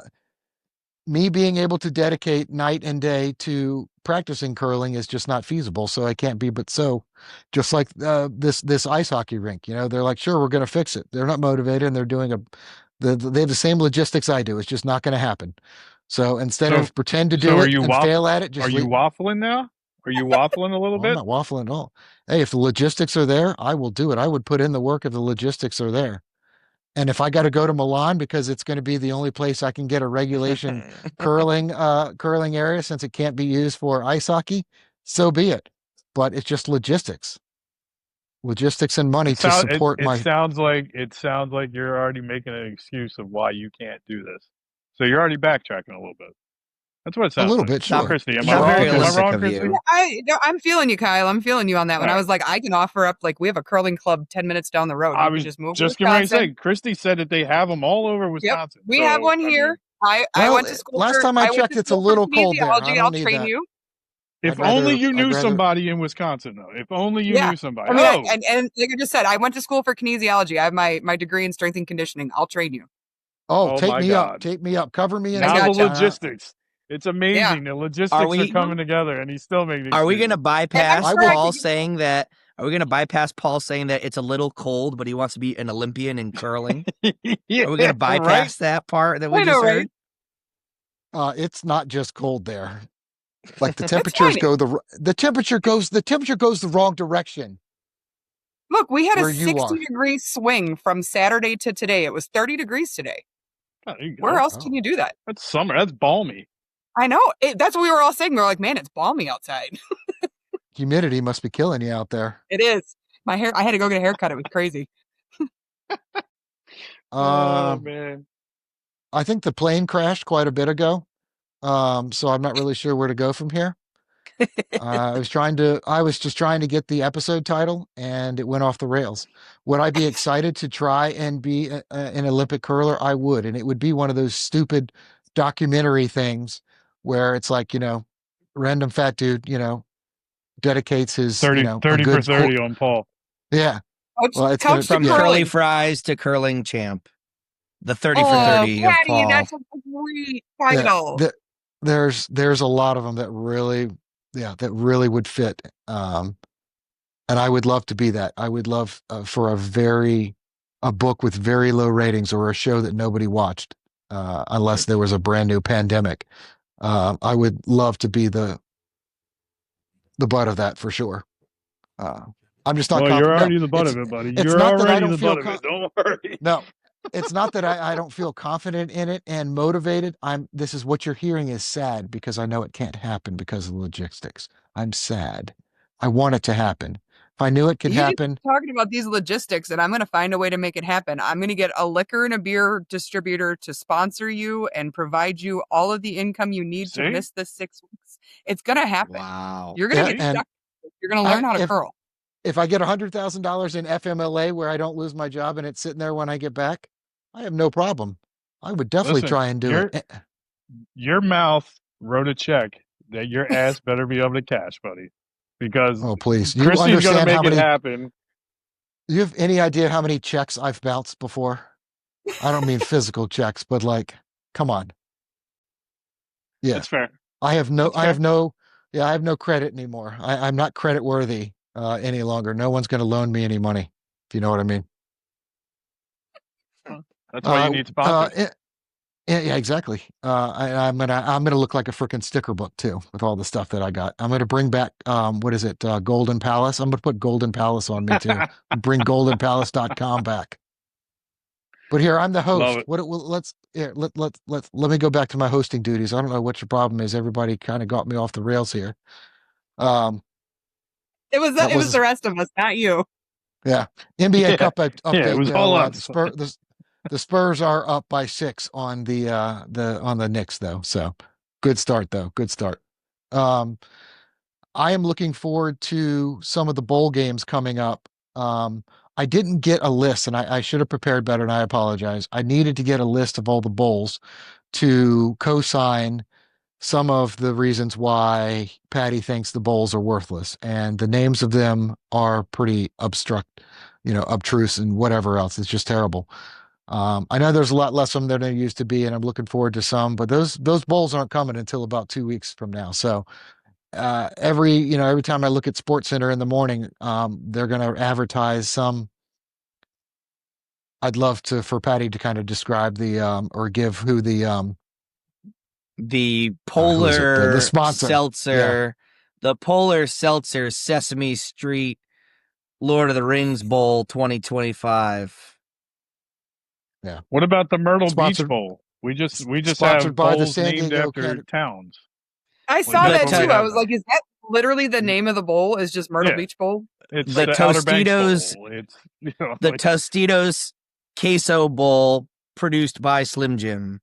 Me being able to dedicate night and day to practicing curling is just not feasible. So I can't be, but so just like this ice hockey rink, they're like, sure, we're going to fix it. They're not motivated and they're doing they have the same logistics I do. It's just not going to happen. So instead of pretend to do it and fail at it, are you waffling now? Are you waffling a little well, bit? I'm not waffling at all. Hey, if the logistics are there, I will do it. I would put in the work if the logistics are there. And if I got to go to Milan because it's going to be the only place I can get a regulation curling area since it can't be used for ice hockey, so be it. But it's just logistics and money to support it sounds like you're already making an excuse of why you can't do this. So you're already backtracking a little bit. That's what it sounds a little like. bit, sure. Christy, am Not I very wrong? Am I realistic wrong, of Christy? you. I'm feeling you, Kyle. I'm feeling you on that one. All I right. was like, I can offer up, like, we have a curling club 10 minutes down the road. I You was can just move just to getting ready to Wisconsin. say, Christy said that they have them all over Wisconsin. We have one here. I went to school. Last time I checked, it's a little cold there. I don't I'll need train that. you. If only you knew somebody in Wisconsin, though. If only you knew somebody. I mean, and like I just said, I went to school for kinesiology. I have my degree in strength and conditioning. I'll train you. Oh, Oh take my me God. up. Take me up. Cover me in. Now the gotcha. logistics. It's amazing. The logistics are coming together, and he's still making. Are we going to bypass I'm sure Paul saying that? Are we going to bypass Paul saying that it's a little cold, but he wants to be an Olympian in curling? Yeah, Are we going to bypass that part that we just heard? It's not just cold there. Like the temperatures the temperature goes the wrong direction. Look, we had a 60-degree swing from Saturday to today. It was 30 degrees today. Oh, there you go. Where else can you do that? That's summer. That's balmy. I know. That's what we were all saying. We were like, man, it's balmy outside. Humidity must be killing you out there. It is. My hair, I had to go get a haircut. It was crazy. Oh, man. I think the plane crashed quite a bit ago. So I'm not really sure where to go from here. I was just trying to get the episode title and it went off the rails. Would I be excited to try and be an Olympic curler? I would. And it would be one of those stupid documentary things where it's like, random fat dude, dedicates his 30 for 30 on Paul. Yeah. Well, it's from curly fries to curling champ. The 30 for 30 of Paul. That's a great title. Yeah, there's a lot of them that really would fit. And I would love to be that. I would love for a book with very low ratings or a show that nobody watched, unless there was a brand new pandemic. I would love to be the butt of that for sure. I'm just not. Well, you're already the butt of it, buddy. You're already the butt of it. Don't worry. No, it's not that I don't feel confident in it and motivated. This is what you're hearing is sad because I know it can't happen because of the logistics. I'm sad. I want it to happen. If I knew it could You just happen. talking about these logistics, and I'm going to find a way to make it happen. I'm going to get a liquor and a beer distributor to sponsor you and provide you all of the income you need to miss this 6 weeks. It's going to happen. Wow. You're going to get stuck. You're going to learn how to curl. If I get $100,000 in FMLA where I don't lose my job and it's sitting there when I get back, I have no problem. I would definitely try and do it. Your mouth wrote a check that your ass better be able to cash, buddy. Because please. Christy's going to make it happen. You have any idea how many checks I've bounced before? I don't mean physical checks, but like, come on. Yeah. That's fair. I have no credit anymore. I'm not credit worthy any longer. No one's going to loan me any money, if you know what I mean. That's why you need sponsors. Yeah, exactly. I'm gonna look like a freaking sticker book too with all the stuff that I got. I'm gonna bring back what is it? Golden Palace. I'm gonna put Golden Palace on me too. Bring goldenpalace.com back. But here I'm the host. Let me go back to my hosting duties. I don't know what your problem is. Everybody kind of got me off the rails here. It was the rest of us, not you. Yeah. NBA Cup update. Yeah, it was all us. The Spurs are up by 6 on the Knicks though. So good start though. Good start. I am looking forward to some of the bowl games coming up. I didn't get a list and I should have prepared better and I apologize. I needed to get a list of all the bowls to co-sign some of the reasons why Patty thinks the bowls are worthless. And the names of them are pretty obtruse and whatever else. It's just terrible. I know there's a lot less of them than there used to be, and I'm looking forward to some, but those bowls aren't coming until about 2 weeks from now. So every time I look at SportsCenter in the morning, they're going to advertise some. I'd love for Patty to kind of describe or give who the Polar the sponsor Seltzer, the Polar Seltzer Sesame Street Lord of the Rings Bowl 2025. Yeah. What about the Myrtle Beach Bowl? We just have bowls named after towns. I saw that too. I was like, is that literally the name of the bowl? Is just Myrtle Beach Bowl? It's the Tostitos. It's the Tostitos Queso Bowl produced by Slim Jim.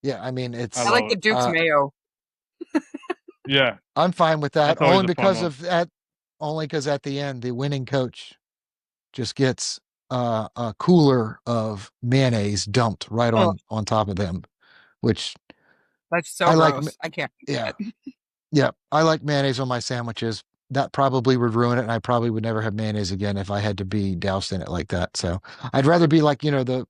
Yeah, I mean I like the Duke's mayo. Yeah, I'm fine with that. Only because at the end the winning coach just gets a cooler of mayonnaise dumped right on top of them, which that's so gross. I can't. Yeah, yeah. I like mayonnaise on my sandwiches. That probably would ruin it, and I probably would never have mayonnaise again if I had to be doused in it like that. So I'd rather be like the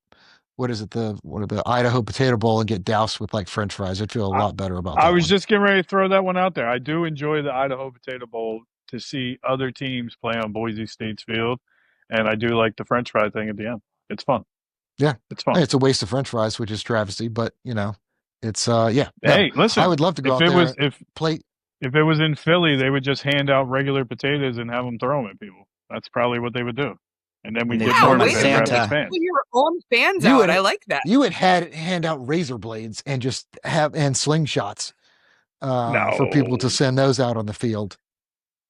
Idaho potato bowl and get doused with like French fries. I'd feel a lot better about that. I was just getting ready to throw that one out there. I do enjoy the Idaho potato bowl to see other teams play on Boise State's field. And I do like the French fry thing at the end. It's fun. Yeah. It's fun. It's a waste of French fries, which is travesty, but it's yeah. Hey, listen. I would love to go out there and play. If it was in Philly, they would just hand out regular potatoes and have them throw them at people. That's probably what they would do. And then we get more Santa. fans. Your own fans out. I like that. You would hand out razor blades and just and slingshots for people to send those out on the field.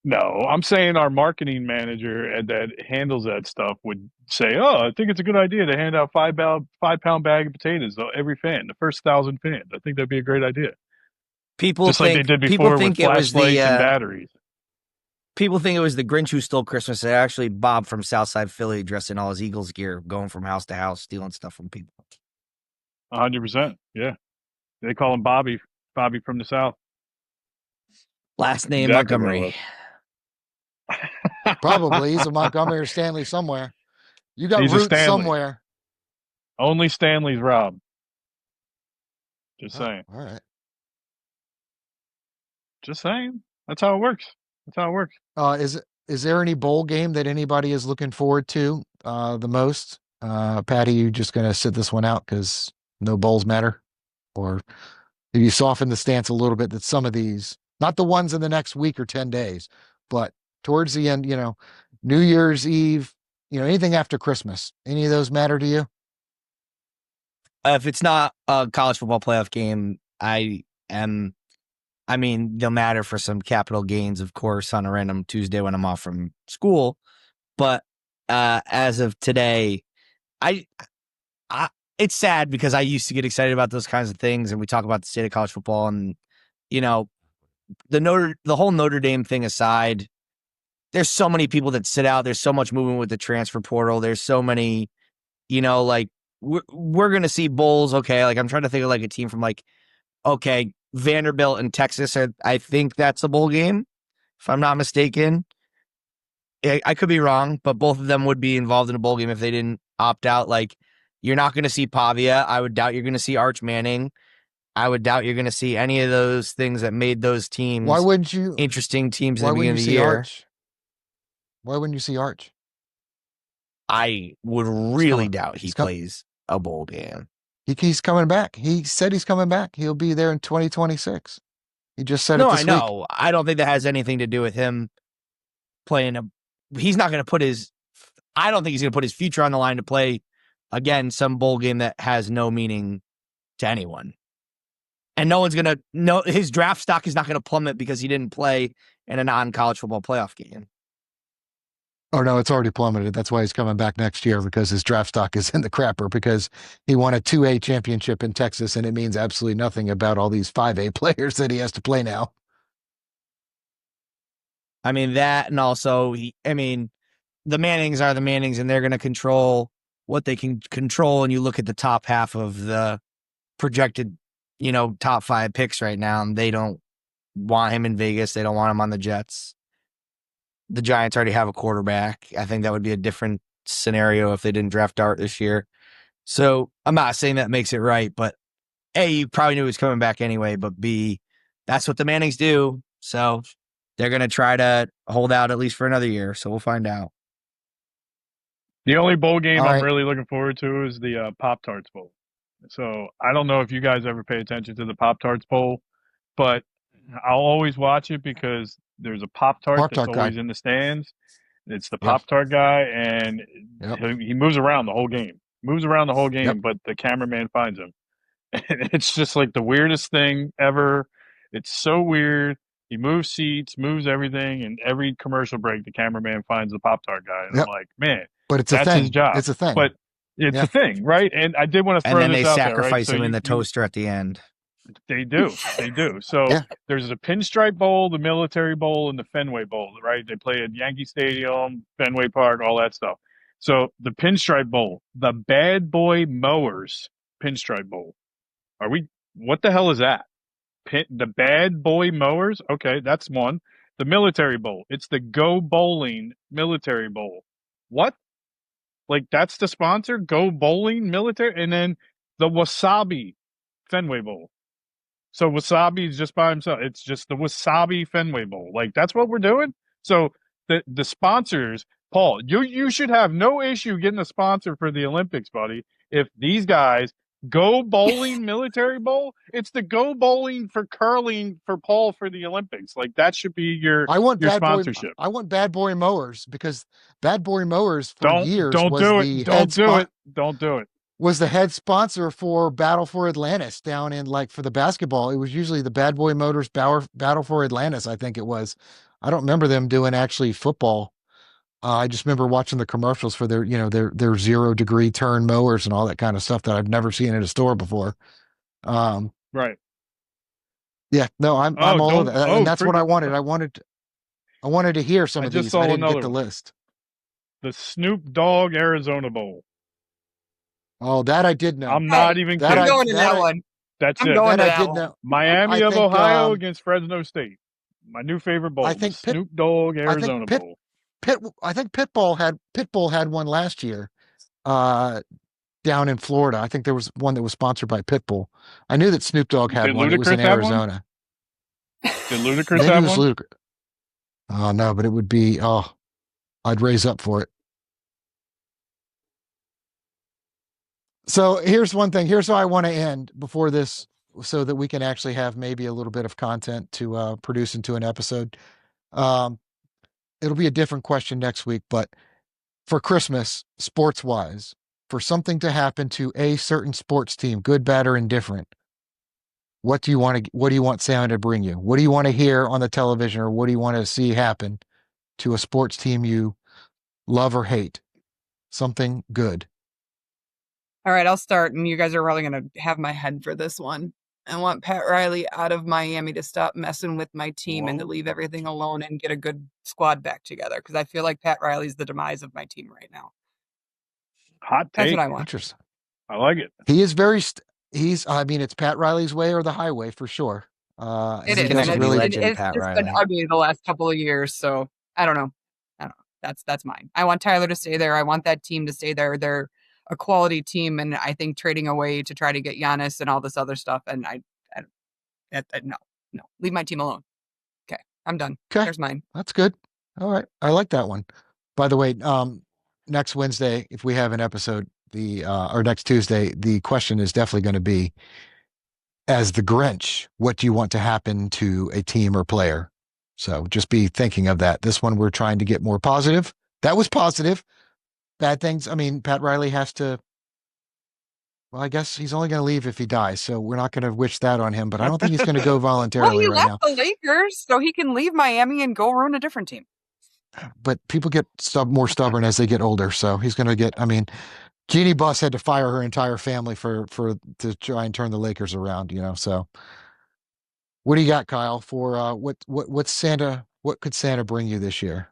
No, I'm saying our marketing manager that handles that stuff would say, "Oh, I think it's a good idea to hand out 5-pound bag of potatoes to every fan, the first 1,000 fans. I think that'd be a great idea." People just think, like they did before with flashlights and batteries. People think it was the Grinch who stole Christmas. It's actually Bob from Southside Philly dressed in all his Eagles gear, going from house to house, stealing stuff from people. 100%. Yeah. They call him Bobby from the South. Last name Montgomery. Probably. He's a Montgomery or Stanley somewhere. You got roots somewhere. Only Stanley's Rob. Just saying. All right. Just saying. That's how it works. Is there any bowl game that anybody is looking forward to the most? Patty, you just going to sit this one out because no bowls matter? Or have you softened the stance a little bit that some of these, not the ones in the next week or 10 days, but towards the end, New Year's Eve, anything after Christmas, any of those matter to you? If it's not a college football playoff game, I am I mean, they'll matter for some capital gains, of course, on a random Tuesday when I'm off from school. But as of today, I it's sad because I used to get excited about those kinds of things, and we talk about the state of college football, and the whole Notre Dame thing aside, there's so many people that sit out. There's so much movement with the transfer portal. There's so many, like we're gonna see bowls. Okay, like I'm trying to think of like a team from like, okay, Vanderbilt and Texas. I think that's a bowl game, if I'm not mistaken. I could be wrong, but both of them would be involved in a bowl game if they didn't opt out. Like, you're not going to see Pavia. I would doubt you're going to see Arch Manning. I would doubt you're going to see any of those things that made those teams interesting teams at the beginning of the year. Arch? Why wouldn't you see Arch? I would really doubt he plays a bowl game. He's coming back. He said he's coming back. He'll be there in 2026. He just said it this week. No, I know. I don't think that has anything to do with him playing he's not going to put I don't think he's going to put his future on the line to play, again, some bowl game that has no meaning to anyone. And no one's going to know his draft stock is not going to plummet because he didn't play in a non-college football playoff game. Oh, no, it's already plummeted. That's why he's coming back next year, because his draft stock is in the crapper, because he won a 2A championship in Texas, and it means absolutely nothing about all these 5A players that he has to play now. I mean, that, and also, the Mannings are the Mannings, and they're going to control what they can control. And you look at the top half of the projected, top 5 picks right now, and they don't want him in Vegas. They don't want him on the Jets. The Giants already have a quarterback. I think that would be a different scenario if they didn't draft Dart this year. So I'm not saying that makes it right, but A, you probably knew he was coming back anyway, but B, that's what the Mannings do. So they're going to try to hold out at least for another year. So we'll find out. The only bowl game I'm really looking forward to is the Pop-Tarts Bowl. So I don't know if you guys ever pay attention to the Pop-Tarts Bowl, but I'll always watch it because there's a Pop-Tart that's always in the stands. It's the Pop-Tart guy, and he moves around the whole game. But the cameraman finds him. It's just like the weirdest thing ever. It's so weird. He moves seats, moves everything, and every commercial break, the cameraman finds the Pop-Tart guy. And I'm like, man, but it's that's a thing. his job. It's a thing. But it's a thing, right? And I did want to throw this out there. And then they sacrifice him in the toaster at the end. They do. So there's the Pinstripe Bowl, the Military Bowl, and the Fenway Bowl, right? They play at Yankee Stadium, Fenway Park, all that stuff. So the Pinstripe Bowl, the Bad Boy Mowers Pinstripe Bowl. What the hell is that? The Bad Boy Mowers? Okay, that's one. The Military Bowl. It's the Go Bowling Military Bowl. What? Like, that's the sponsor? Go Bowling Military? And then the Wasabi Fenway Bowl. So Wasabi is just by himself. It's just the Wasabi Fenway Bowl. Like, that's what we're doing? So the sponsors, Paul, you should have no issue getting a sponsor for the Olympics, buddy. If these guys Go Bowling Military Bowl, it's the Go Bowling for curling for Paul for the Olympics. Like, that should be your sponsorship. I want Bad Boy Mowers, because Bad Boy Mowers for years Don't do it. Was the head sponsor for Battle for Atlantis down in, like, for the basketball. It was usually the Bad Boy Motors Battle for Atlantis, I think it was. I don't remember them doing actually football. I just remember watching the commercials for their 0-degree turn mowers and all that kind of stuff that I've never seen in a store before. Right. Yeah, no, I'm all of that. And that's what I wanted. I wanted to hear some of these. I didn't get the list. The Snoop Dogg Arizona Bowl. Oh, that I did know. I'm not even kidding. I'm going to that one. That's I'm it. going to I that did one. know. Miami of Ohio against Fresno State. My new favorite bowl. I think Snoop Dogg Arizona Bowl. I think Pitbull had one last year, down in Florida. I think there was one that was sponsored by Pitbull. I knew that Snoop Dogg had one. It was in Arizona. Did Ludacris have one? Ludacris. Oh no, but it would be. Oh, I'd raise up for it. So here's one thing. Here's how I want to end before this, so that we can actually have maybe a little bit of content to produce into an episode. It'll be a different question next week, but for Christmas, sports-wise, for something to happen to a certain sports team, good, bad, or indifferent, What do you want Santa to bring you? What do you want to hear on the television, or what do you want to see happen to a sports team you love or hate? Something good. All right, I'll start, and you guys are probably going to have my head for this one. I want Pat Riley out of Miami to stop messing with my team and to leave everything alone and get a good squad back together, because I feel like Pat Riley's the demise of my team right now. Hot take. That's what I want. Interesting. I like it. He is very. I mean, it's Pat Riley's way or the highway for sure. It is. gonna And be it's legend, Pat just Riley. been ugly the last couple of years, so I don't know. That's mine. I want Tyler to stay there. I want that team to stay there. They're a quality team, and I think trading away to try to get Giannis and all this other stuff, and no, leave my team alone. Okay, I'm done. Okay, there's mine. That's good. All right, I like that one. By the way, next Wednesday, if we have an episode, or next Tuesday, the question is definitely going to be, as the Grinch, what do you want to happen to a team or player? So just be thinking of that. This one, we're trying to get more positive. That was positive. Bad things. I mean, Pat Riley has to. Well, I guess he's only going to leave if he dies, so we're not going to wish that on him. But I don't think he's going to go voluntarily he right now. left the Lakers, so he can leave Miami and go ruin a different team. But people get more stubborn as they get older, so he's going to get. I mean, Jeannie Buss had to fire her entire family to try and turn the Lakers around. So what do you got, Kyle? For what's Santa? What could Santa bring you this year?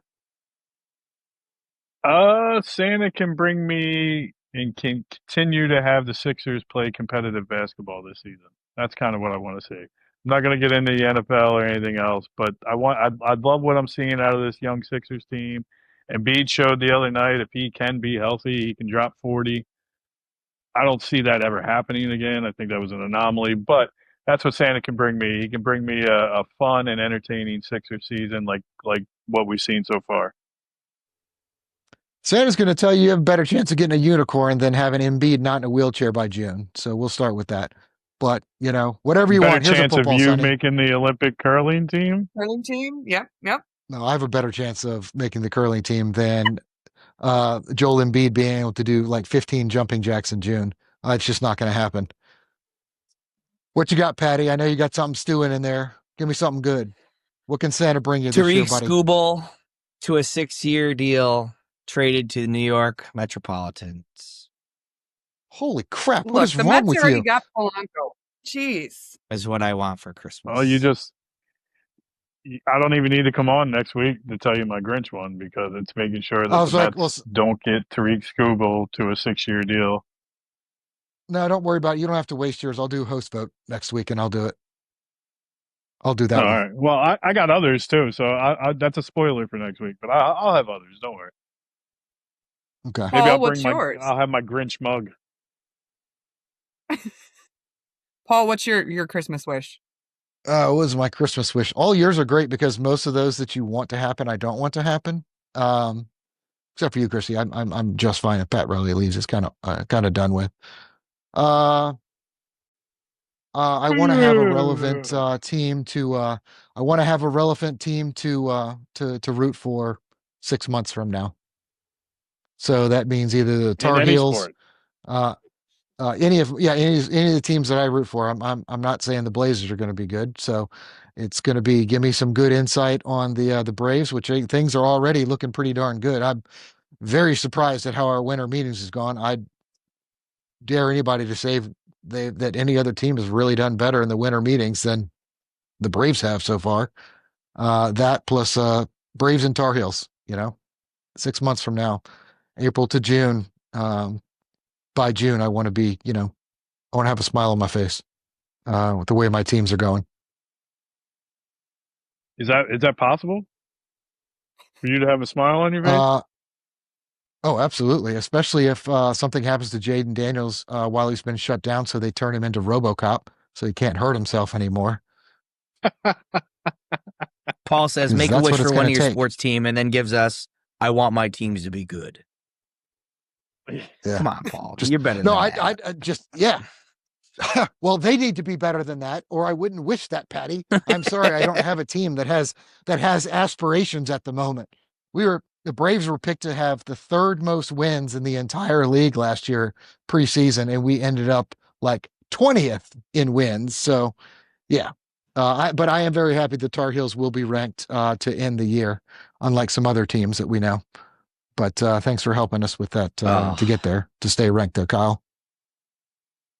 Santa can bring me and can continue to have the Sixers play competitive basketball this season. That's kind of what I want to see. I'm not going to get into the NFL or anything else, but I'd love what I'm seeing out of this young Sixers team. Embiid showed the other night, if he can be healthy, he can drop 40. I don't see that ever happening again. I think that was an anomaly, but that's what Santa can bring me. He can bring me a fun and entertaining Sixers season like what we've seen so far. Santa's going to tell you have a better chance of getting a unicorn than having Embiid not in a wheelchair by June. So we'll start with that. But, whatever you want. Better Here's chance a football, of you Sonny. making the Olympic curling team? Curling team? Yep. No, I have a better chance of making the curling team than Joel Embiid being able to do like 15 jumping jacks in June. It's just not going to happen. What you got, Patty? I know you got something stewing in there. Give me something good. What can Santa bring you this year, Tariq buddy? Skubal to a 6-year deal, traded to the New York Metropolitans. Holy crap! Look, what is the wrong Mets with already you? got Polanco. Jeez. Is what I want for Christmas. Oh, I don't even need to come on next week to tell you my Grinch one, because it's making sure that the Mets don't get Tariq Skubal to a 6-year deal. No, don't worry about it. You don't have to waste yours. I'll do host vote next week, and I'll do it. I'll do that. All right. Well, I got others too, so that's a spoiler for next week. But I'll have others. Don't worry. Okay. Maybe Paul, what's yours? I'll have my Grinch mug. Paul, what's your Christmas wish? What was my Christmas wish? All yours are great, because most of those that you want to happen, I don't want to happen. Except for you, Chrissy. I'm just fine if Pat Riley leaves. It's kind of done with. I want to have a relevant team to. I want to have a relevant team to root for 6 months from now. So that means either the Tar Heels, any of the teams that I root for. I'm not saying the Blazers are going to be good. So it's going to be, give me some good insight on the Braves, which things are already looking pretty darn good. I'm very surprised at how our winter meetings has gone. I dare anybody to say that any other team has really done better in the winter meetings than the Braves have so far. That plus Braves and Tar Heels, 6 months from now, April to June. By June, I want to be, I want to have a smile on my face with the way my teams are going. Is that possible for you to have a smile on your face? Oh, absolutely. Especially if something happens to Jaden Daniels while he's been shut down, so they turn him into RoboCop, so he can't hurt himself anymore. Paul says, make a wish for one of your sports team, and then gives us, I want my teams to be good. Yeah. Come on, Paul. You're better than that. I just, yeah. Well, they need to be better than that, or I wouldn't wish that, Patty. I'm sorry, I don't have a team that has aspirations at the moment. The Braves were picked to have the third most wins in the entire league last year preseason, and we ended up like 20th in wins. So Yeah. But I am very happy the Tar Heels will be ranked to end the year, unlike some other teams that we know. But thanks for helping us with that to get there, to stay ranked there, Kyle.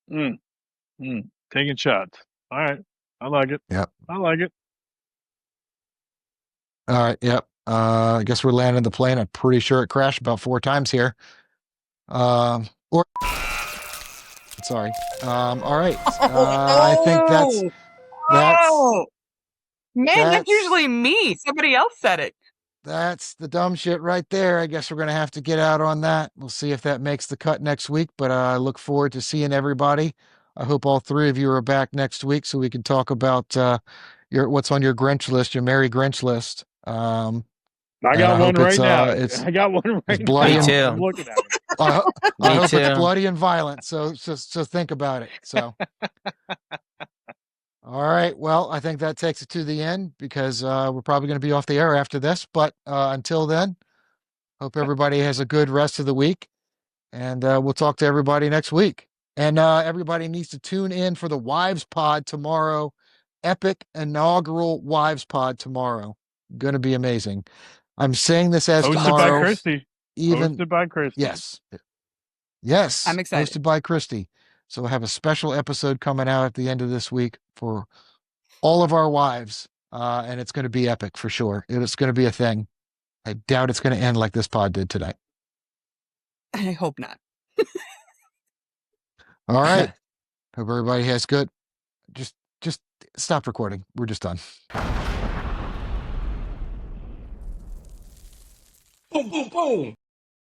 Taking shots. All right. I like it. Yep. I like it. All right. Yep. I guess we're landing the plane. I'm pretty sure it crashed about 4 times here. Or sorry. All right. I think that's man, that's usually me. Somebody else said it. That's the dumb shit right there. I guess we're going to have to get out on that. We'll see if that makes the cut next week, but I look forward to seeing everybody. I hope all 3 of you are back next week so we can talk about what's on your Grinch list, your Merry Grinch list. I got one right now. I got one right bloody now. Me too. I'm looking at it. I hope too. it's bloody and violent. So think about it. So. All right. Well, I think that takes it to the end because we're probably going to be off the air after this. But until then, hope everybody has a good rest of the week. And we'll talk to everybody next week. And everybody needs to tune in for the Wives Pod tomorrow. Epic inaugural Wives Pod tomorrow. Going to be amazing. I'm saying this as hosted tomorrow. By Christy. Hosted by Christy. Yes. Yes. I'm excited. Hosted by Christy. So we'll have a special episode coming out at the end of this week for all of our wives. And it's going to be epic for sure. It's going to be a thing. I doubt it's going to end like this pod did tonight. I hope not. All right. Hope everybody has good. Just stop recording. We're just done. Boom, boom, boom.